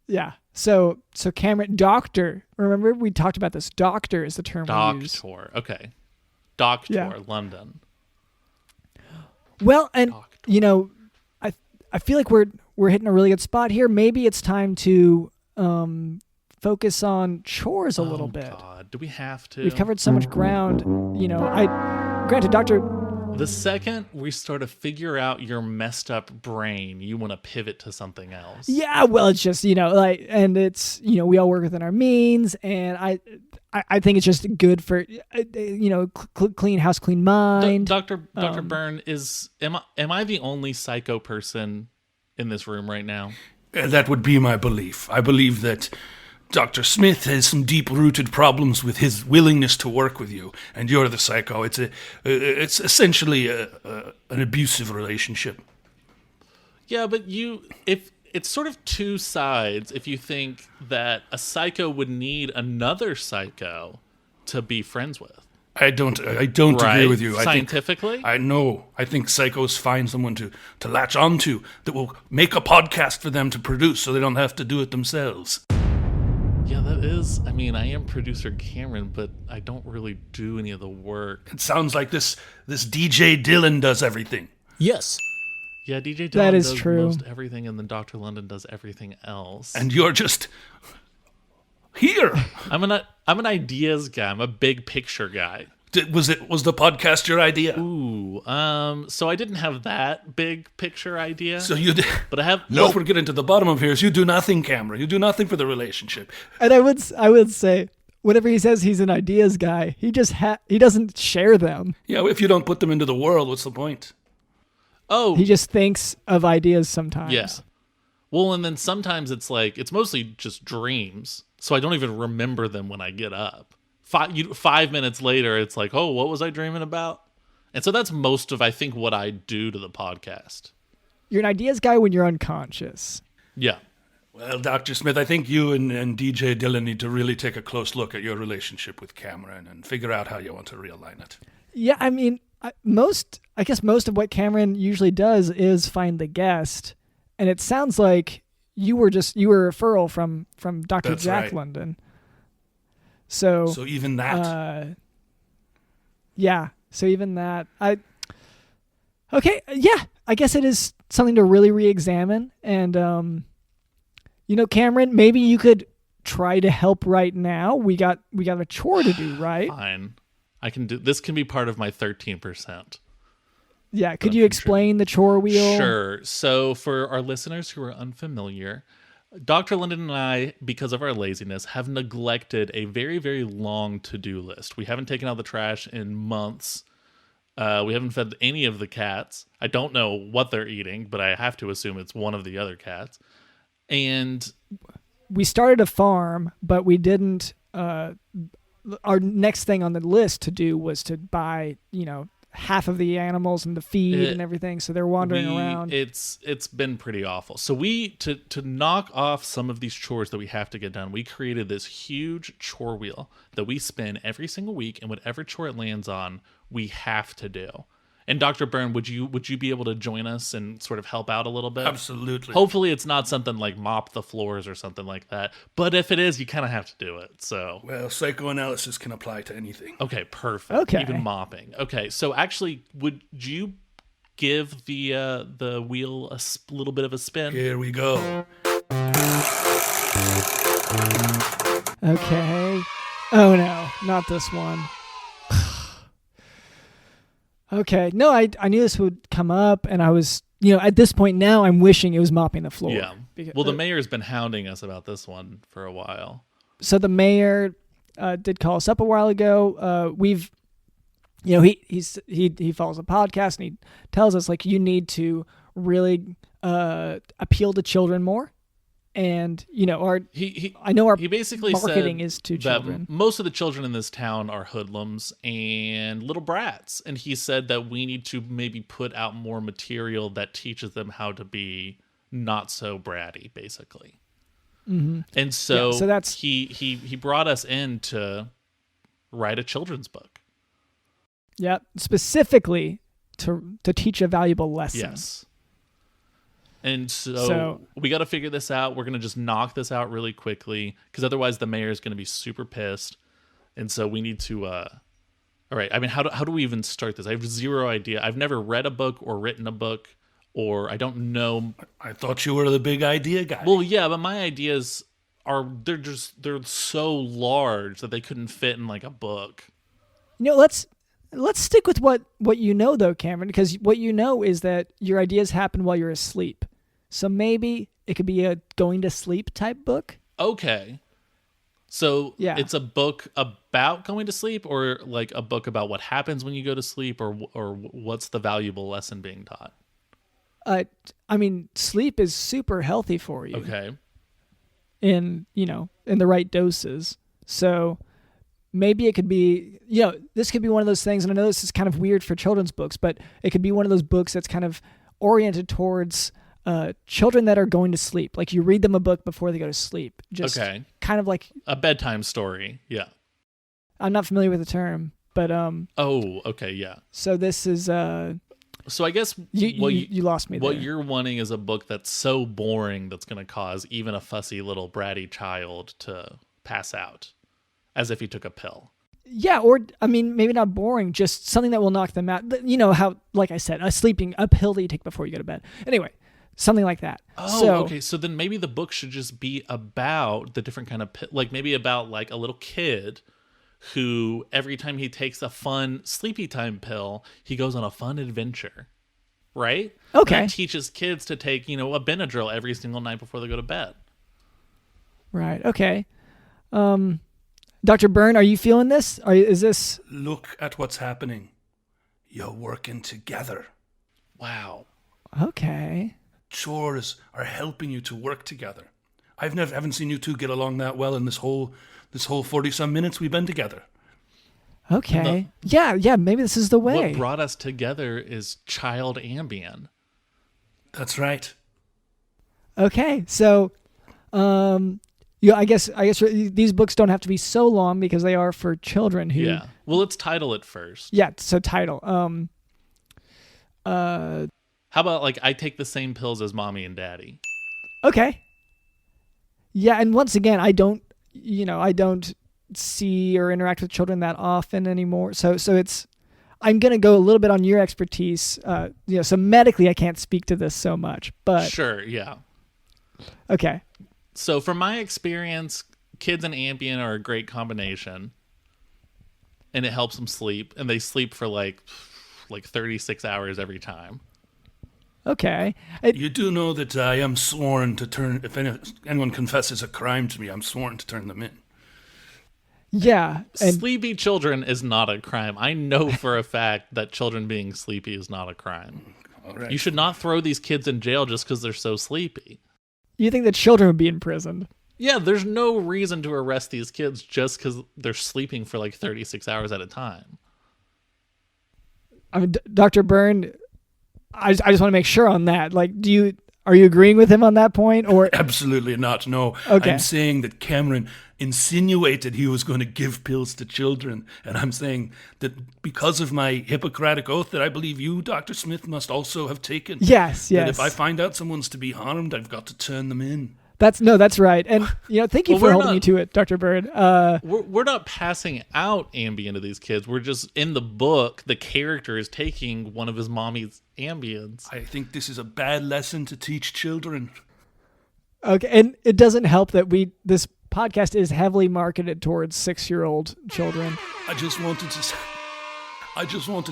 Yeah. So Cameron, doctor. Remember we talked about this. Doctor is the term we use. Doctor. Okay. Doctor. London. Well, and I feel like we're hitting a really good spot here. Maybe it's time to focus on chores a little bit. God, do we have to? We've covered so much ground. Granted, Doctor. The second we start to figure out your messed up brain, you want to pivot to something else. Yeah, well, it's just, and it's, we all work within our means, and I I think it's just good for clean house, clean mind. Dr. Byrne, am I the only psycho person in this room right now? That would be my belief. I believe that Dr. Smith has some deep-rooted problems with his willingness to work with you, and you're the psycho. It's essentially an abusive relationship. Yeah, but if it's sort of two sides, if you think that a psycho would need another psycho to be friends with. I don't agree with you. Scientifically? I think psychos find someone to latch onto that will make a podcast for them to produce so they don't have to do it themselves. Yeah, that is. I mean, I am producer Cameron, but I don't really do any of the work. It sounds like this DJ Dylan does everything. Yes. Yeah, DJ Dylan does does true. most everything, and then Dr. London does everything else. And you're just here. I'm an ideas guy. I'm a big picture guy. Was the podcast your idea? Ooh, so I didn't have that big picture idea. So you did, but I have. What we're getting to the bottom of here is you do nothing, Cameron. You do nothing for the relationship. And I would say, whenever he says he's an ideas guy, he doesn't share them. Yeah, if you don't put them into the world, what's the point? Oh, he just thinks of ideas sometimes. Yeah. Well, and then sometimes it's mostly just dreams, so I don't even remember them when I get up. 5 minutes later, it's like, oh, what was I dreaming about? And so that's most of, I think, what I do to the podcast. You're an ideas guy when you're unconscious. Yeah. Well, Dr. Smith, I think you and DJ Dylan need to really take a close look at your relationship with Cameron and figure out how you want to realign it. Yeah, I mean, I guess most of what Cameron usually does is find the guest, and it sounds like you were a referral from Dr. That's Jack right. London. So even that. Yeah. So even that. I guess it is something to really re-examine. And Cameron, maybe you could try to help right now. We got a chore to do, right? Fine. I can do this. Can be part of my 13%. Yeah. Could you explain the chore wheel? Sure. So for our listeners who are unfamiliar, Dr. London and I, because of our laziness, have neglected a very, very long to-do list. We haven't taken out the trash in months. We haven't fed any of the cats. I don't know what they're eating, but I have to assume it's one of the other cats. And we started a farm, but we didn't. Our next thing on the list to do was to buy, half of the animals and the feed and everything, so they're wandering around. It's been pretty awful. So we to knock off some of these chores that we have to get done, we created this huge chore wheel that we spin every single week, and whatever chore it lands on, we have to do. And Dr. Byrne, would you be able to join us and sort of help out a little bit? Absolutely. Hopefully it's not something like mop the floors or something like that. But if it is, you kind of have to do it. So well, psychoanalysis can apply to anything. Okay, perfect. Okay. Even mopping. Okay, so actually, would you give the wheel a little bit of a spin? Here we go. Okay. Oh no, not this one. Okay. No, I knew this would come up, and I was, at this point now, I'm wishing it was mopping the floor. Yeah. Well, the mayor's been hounding us about this one for a while. So the mayor did call us up a while ago. We've, he follows the podcast, and he tells us, you need to really appeal to children more. And I know our he basically marketing said is to that children. most of the children in this town are hoodlums and little brats, and he said that we need to maybe put out more material that teaches them how to be not so bratty, basically. Mm-hmm. And so, so that's he brought us in to write a children's book. Yeah, specifically to teach a valuable lesson. Yes. And so we got to figure this out. We're going to just knock this out really quickly, because otherwise the mayor is going to be super pissed. And so we need to, all right. I mean, how do we even start this? I have zero idea. I've never read a book or written a book, or I don't know. I thought you were the big idea guy. Well, yeah, but my ideas they're so large that they couldn't fit in a book. Let's stick with what you know, though, Cameron, because what you know is that your ideas happen while you're asleep. So maybe it could be a going to sleep type book. Okay. So Yeah. it's a book about going to sleep, or like a book about what happens when you go to sleep, or what's the valuable lesson being taught? I mean, sleep is super healthy for you. Okay. In the right doses. So maybe it could be, this could be one of those things, and I know this is kind of weird for children's books, but it could be one of those books that's kind of oriented towards children that are going to sleep. Like you read them a book before they go to sleep. Just kind of like a bedtime story. Yeah. I'm not familiar with the term, but Oh, okay, yeah. so this is So I guess you lost me there. What you're wanting is a book that's so boring that's going to cause even a fussy little bratty child to pass out, as if he took a pill. Yeah, or I mean, maybe not boring, just something that will knock them out. You know how, like I said, a pill that you take before you go to bed. Anyway, something like that. Oh, okay. So then maybe the book should just be about the different kind of like maybe about like a little kid who every time he takes a fun sleepy time pill, he goes on a fun adventure, right? Okay. And that teaches kids to take, a Benadryl every single night before they go to bed. Right. Okay. Dr. Byrnne, are you feeling this? Is this? Look at what's happening. You're working together. Wow. Okay. Chores are helping you to work together. Haven't seen you two get along that well in this whole 40-some minutes we've been together. Okay. Yeah, maybe this is the way. What brought us together is child Ambien. That's right. Okay. So, I guess these books don't have to be so long because they are for children who. Yeah. Well, let's title it first. Yeah. So title. How about like I take the same pills as mommy and daddy? Okay. Yeah, and once again, I don't see or interact with children that often anymore. So it's, I'm going to go a little bit on your expertise. So medically I can't speak to this so much, but. Sure, yeah. Okay. So from my experience, kids and Ambien are a great combination, and it helps them sleep, and they sleep for like 36 hours every time. Okay. You do know that I am sworn to turn, if anyone confesses a crime to me, I'm sworn to turn them in. Yeah. Sleepy children is not a crime. I know for a fact that children being sleepy is not a crime. All right. You should not throw these kids in jail just because they're so sleepy. You think that children would be imprisoned? Yeah, there's no reason to arrest these kids just because they're sleeping for like 36 hours at a time. I mean, Dr. Byrnne, I just want to make sure on that. Like, are you agreeing with him on that point, or? Absolutely not. No. Okay. I'm saying that Cameron insinuated he was going to give pills to children, and I'm saying that because of my Hippocratic oath that I believe you, Dr. Smith, must also have taken. Yes. That if I find out someone's to be harmed, I've got to turn them in. That's right. And thank you for holding me to it, Dr. Byrnne. We're not passing out Ambien to these kids. We're just, in the book, the character is taking one of his mommy's Ambiens. I think this is a bad lesson to teach children. Okay, and it doesn't help that this podcast is heavily marketed towards 6-year-old children. I just wanted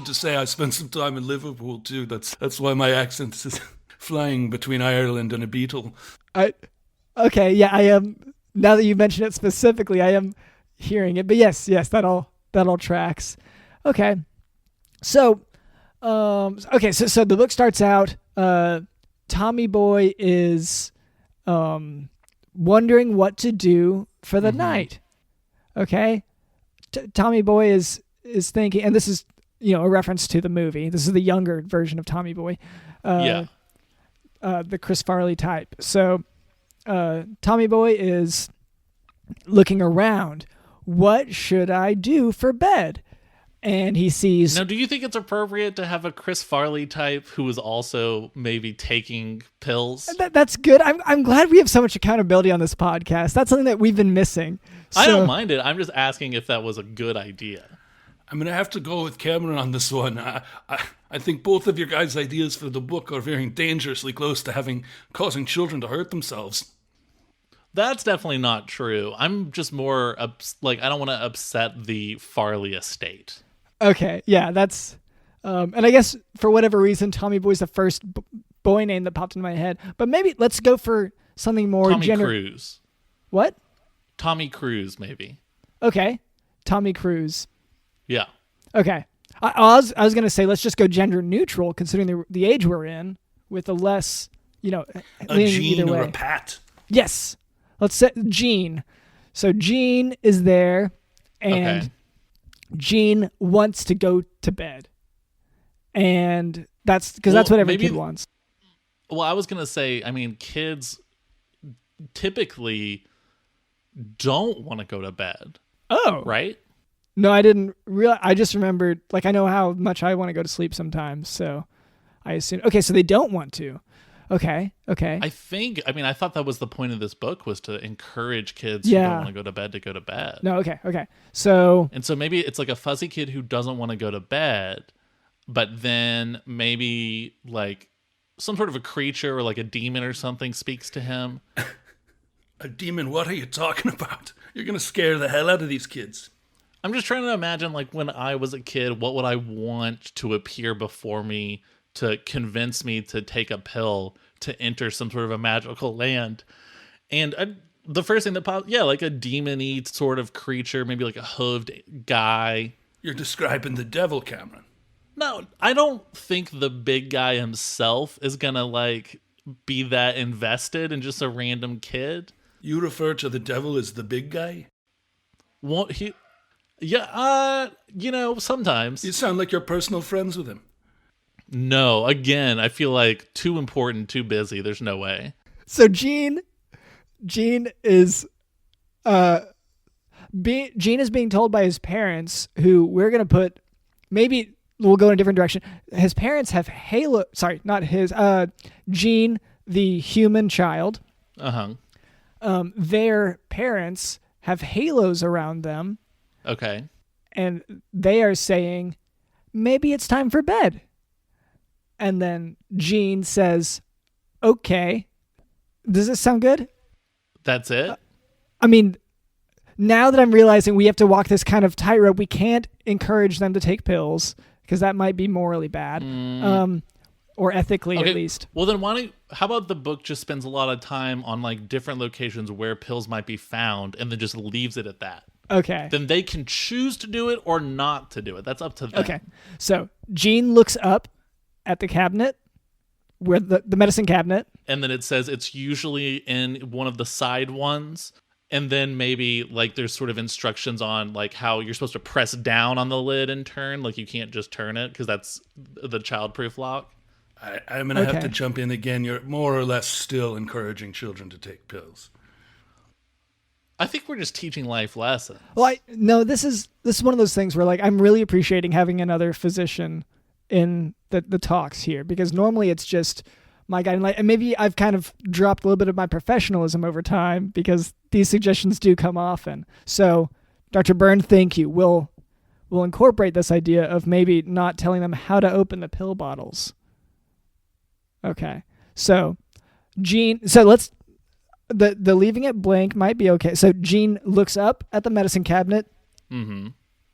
to say I spent some time in Liverpool too. That's why my accent is flying between Ireland and a beetle. Okay, yeah, I am. Now that you mention it specifically, I am hearing it. But yes, that all tracks. Okay, so so the book starts out. Tommy Boy is wondering what to do for the night. Okay, Tommy Boy is thinking, and this is a reference to the movie. This is the younger version of Tommy Boy. The Chris Farley type. So. Tommy Boy is looking around. What should I do for bed? And he sees... Now, do you think it's appropriate to have a Chris Farley type who is also maybe taking pills? That's good. I'm glad we have so much accountability on this podcast. That's something that we've been missing. I don't mind it. I'm just asking if that was a good idea. I'm going to have to go with Cameron on this one. I think both of your guys' ideas for the book are very dangerously close to causing children to hurt themselves. That's definitely not true. I'm just more, I don't want to upset the Farley estate. Okay, yeah, that's... and I guess for whatever reason, Tommy Boy's the first boy name that popped into my head. But maybe let's go for something more Tommy Cruise. What? Tommy Cruise, maybe. Okay. Tommy Cruise. Yeah. Okay. I was going to say, let's just go gender neutral, considering the age we're in, with a less, A leaning Jean either or way. a Pat. Yes. Let's set Jean. So Jean is there, and Okay. Jean wants to go to bed. And that's because that's what every maybe- kid wants. Well, I was going to say, I mean, kids typically don't want to go to bed, Oh. right? No, I didn't realize. I just remembered, like, I know how much I want to go to sleep sometimes, so I assume. Okay, so they don't want to. Okay. I thought that was the point of this book, was to encourage kids who Yeah. don't want to go to bed. No, okay. So, And so maybe it's like a fuzzy kid who doesn't want to go to bed, but then maybe like some sort of a creature or like a demon or something speaks to him. A demon? What are you talking about? You're going to scare the hell out of these kids. I'm just trying to imagine, like, when I was a kid, what would I want to appear before me to convince me to take a pill to enter some sort of a magical land? And the first thing that popped, like a demon-y sort of creature, maybe like a hooved guy. You're describing the devil, Cameron. No, I don't think the big guy himself is gonna like be that invested in just a random kid. You refer to the devil as the big guy? Won't he? Yeah, sometimes. You sound like you're personal friends with him. No, again, I feel like too important, too busy. There's no way. So Jean is Jean is being told by his parents, who we're going to put, maybe we'll go in a different direction. His parents have Jean, the human child. Their parents have halos around them, Okay. and they are saying, maybe it's time for bed. And then Jean says, okay. Does this sound good? That's it? I mean, now that I'm realizing we have to walk this kind of tightrope, we can't encourage them to take pills because that might be morally bad, or ethically at least. Well, then how about the book just spends a lot of time on like different locations where pills might be found and then just leaves it at that? Okay. Then they can choose to do it or not to do it. That's up to them. Okay. So Jean looks up at the cabinet, where the medicine cabinet. And then it says it's usually in one of the side ones. And then maybe like there's sort of instructions on like how you're supposed to press down on the lid and turn. Like you can't just turn it because that's the childproof lock. I'm going to have Okay. to jump in again. You're more or less still encouraging children to take pills. I think we're just teaching life lessons. Well, no, this is one of those things where like I'm really appreciating having another physician in the talks here, because normally it's just my guy, and maybe I've kind of dropped a little bit of my professionalism over time because these suggestions do come often. So, Dr. Byrnne, thank you. We'll incorporate this idea of maybe not telling them how to open the pill bottles. Okay, so Jean, so let's the leaving it blank might be okay. So Jean looks up at the medicine cabinet,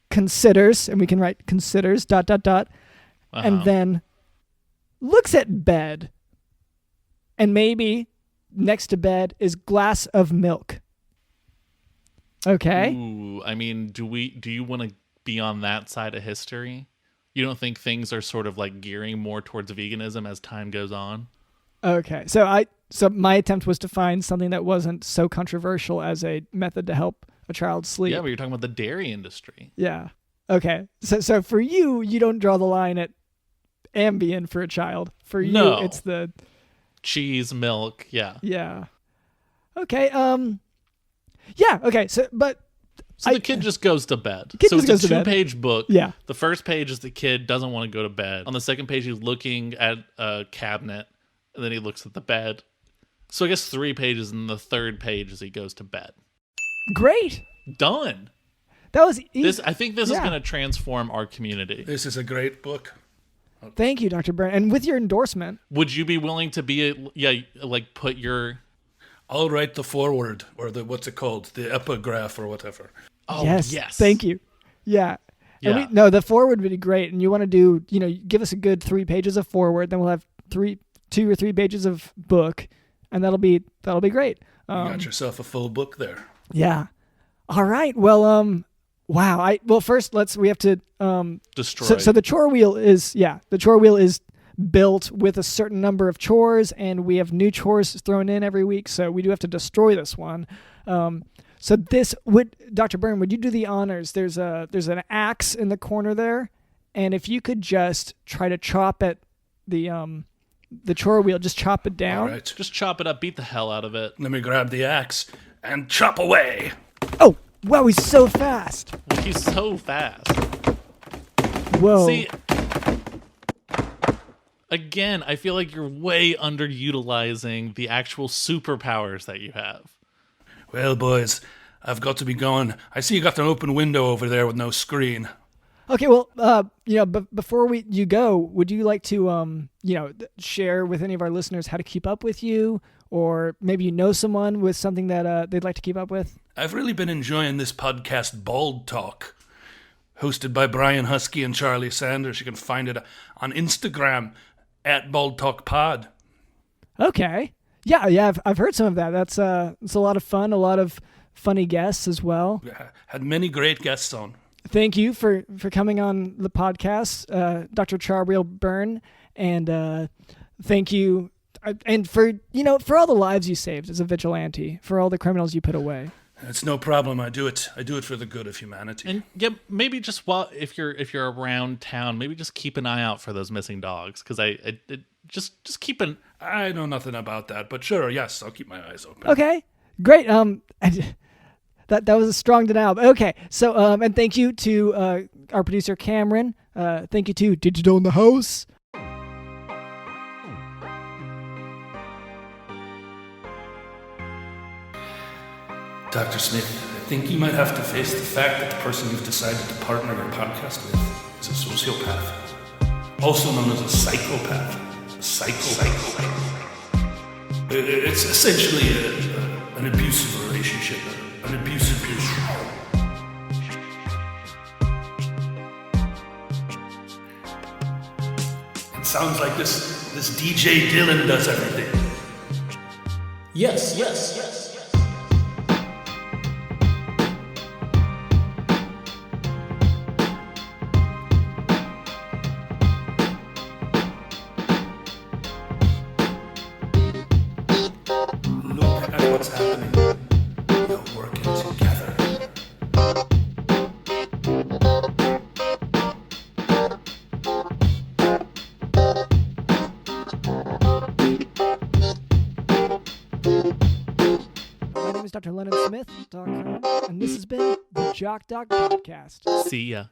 considers, and we can write considers ... and then looks at bed, and maybe next to bed is glass of milk. Okay. Ooh, I mean, do you want to be on that side of history? You don't think things are sort of like gearing more towards veganism as time goes on? Okay. So my attempt was to find something that wasn't so controversial as a method to help a child sleep. Yeah, but you're talking about the dairy industry. Yeah. Okay. So for you don't draw the line at Ambien for a child. For you, No. it's the Cheese, milk, yeah. yeah. Okay. Yeah. Okay. So The kid just goes to bed. Kid So just it's goes a to bed. 2-page book. Yeah. The first page is the kid doesn't want to go to bed. On the second page, he's looking at a cabinet, and then he looks at the bed. So I guess 3 pages, and the third page is he goes to bed. great. Done. That was easy. I think this is Yeah. going to transform our community. This is a great book. Thank you, Dr. Byrnne. And with your endorsement. Would you be willing to put your... I'll write the foreword, or the, what's it called? The epigraph or whatever. Oh, Yes. Thank you. Yeah. Yeah. And the forward would be great. And you want to do, give us a good 3 pages of forward. Then we'll have 2 or 3 pages of book, and that'll be great. You got yourself a full book there. Yeah. All right. Well, wow. First we have to Destroy. So the chore wheel is built with a certain number of chores, and we have new chores thrown in every week. So we do have to destroy this one. So this would, Dr. Byrnne, would you do the honors? There's an axe in the corner there, and if you could just try to chop at the chore wheel, just chop it down. All right. Just chop it up, beat the hell out of it. Let me grab the axe and chop away. Oh, wow, he's so fast. He's so fast. Whoa. See, again, I feel like you're way underutilizing the actual superpowers that you have. Well, boys, I've got to be going. I see you got an open window over there with no screen. Okay, well, before you go, would you like to, share with any of our listeners how to keep up with you, or maybe you know someone with something that they'd like to keep up with? I've really been enjoying this podcast, Bald Talk, hosted by Brian Husky and Charlie Sanders. You can find it on Instagram at Bald Talk Pod. Okay, yeah, I've heard some of that. That's it's a lot of fun, a lot of funny guests as well. Had many great guests on. Thank you for coming on the podcast, Dr. Charbriel Byrnne, and thank you, and for all the lives you saved as a vigilante, for all the criminals you put away. It's no problem. I do it for the good of humanity. And yeah, maybe just if you're around town, maybe just keep an eye out for those missing dogs, because just keep an. I know nothing about that, but sure, yes, I'll keep my eyes open. Okay, great. That was a strong denial. But okay, so and thank you to our producer Cameron. Thank you to Digital in the House. Dr. Smith, I think you might have to face the fact that the person you've decided to partner your podcast with is a sociopath, also known as a psychopath. It's essentially an abusive relationship, an abusive relationship. It sounds like this DJ Dylan does everything. Yes. Look at what's happening. You're working together. My name is Dr. LeonardSmith.com, and this has been the Jock Doc Podcast. See ya.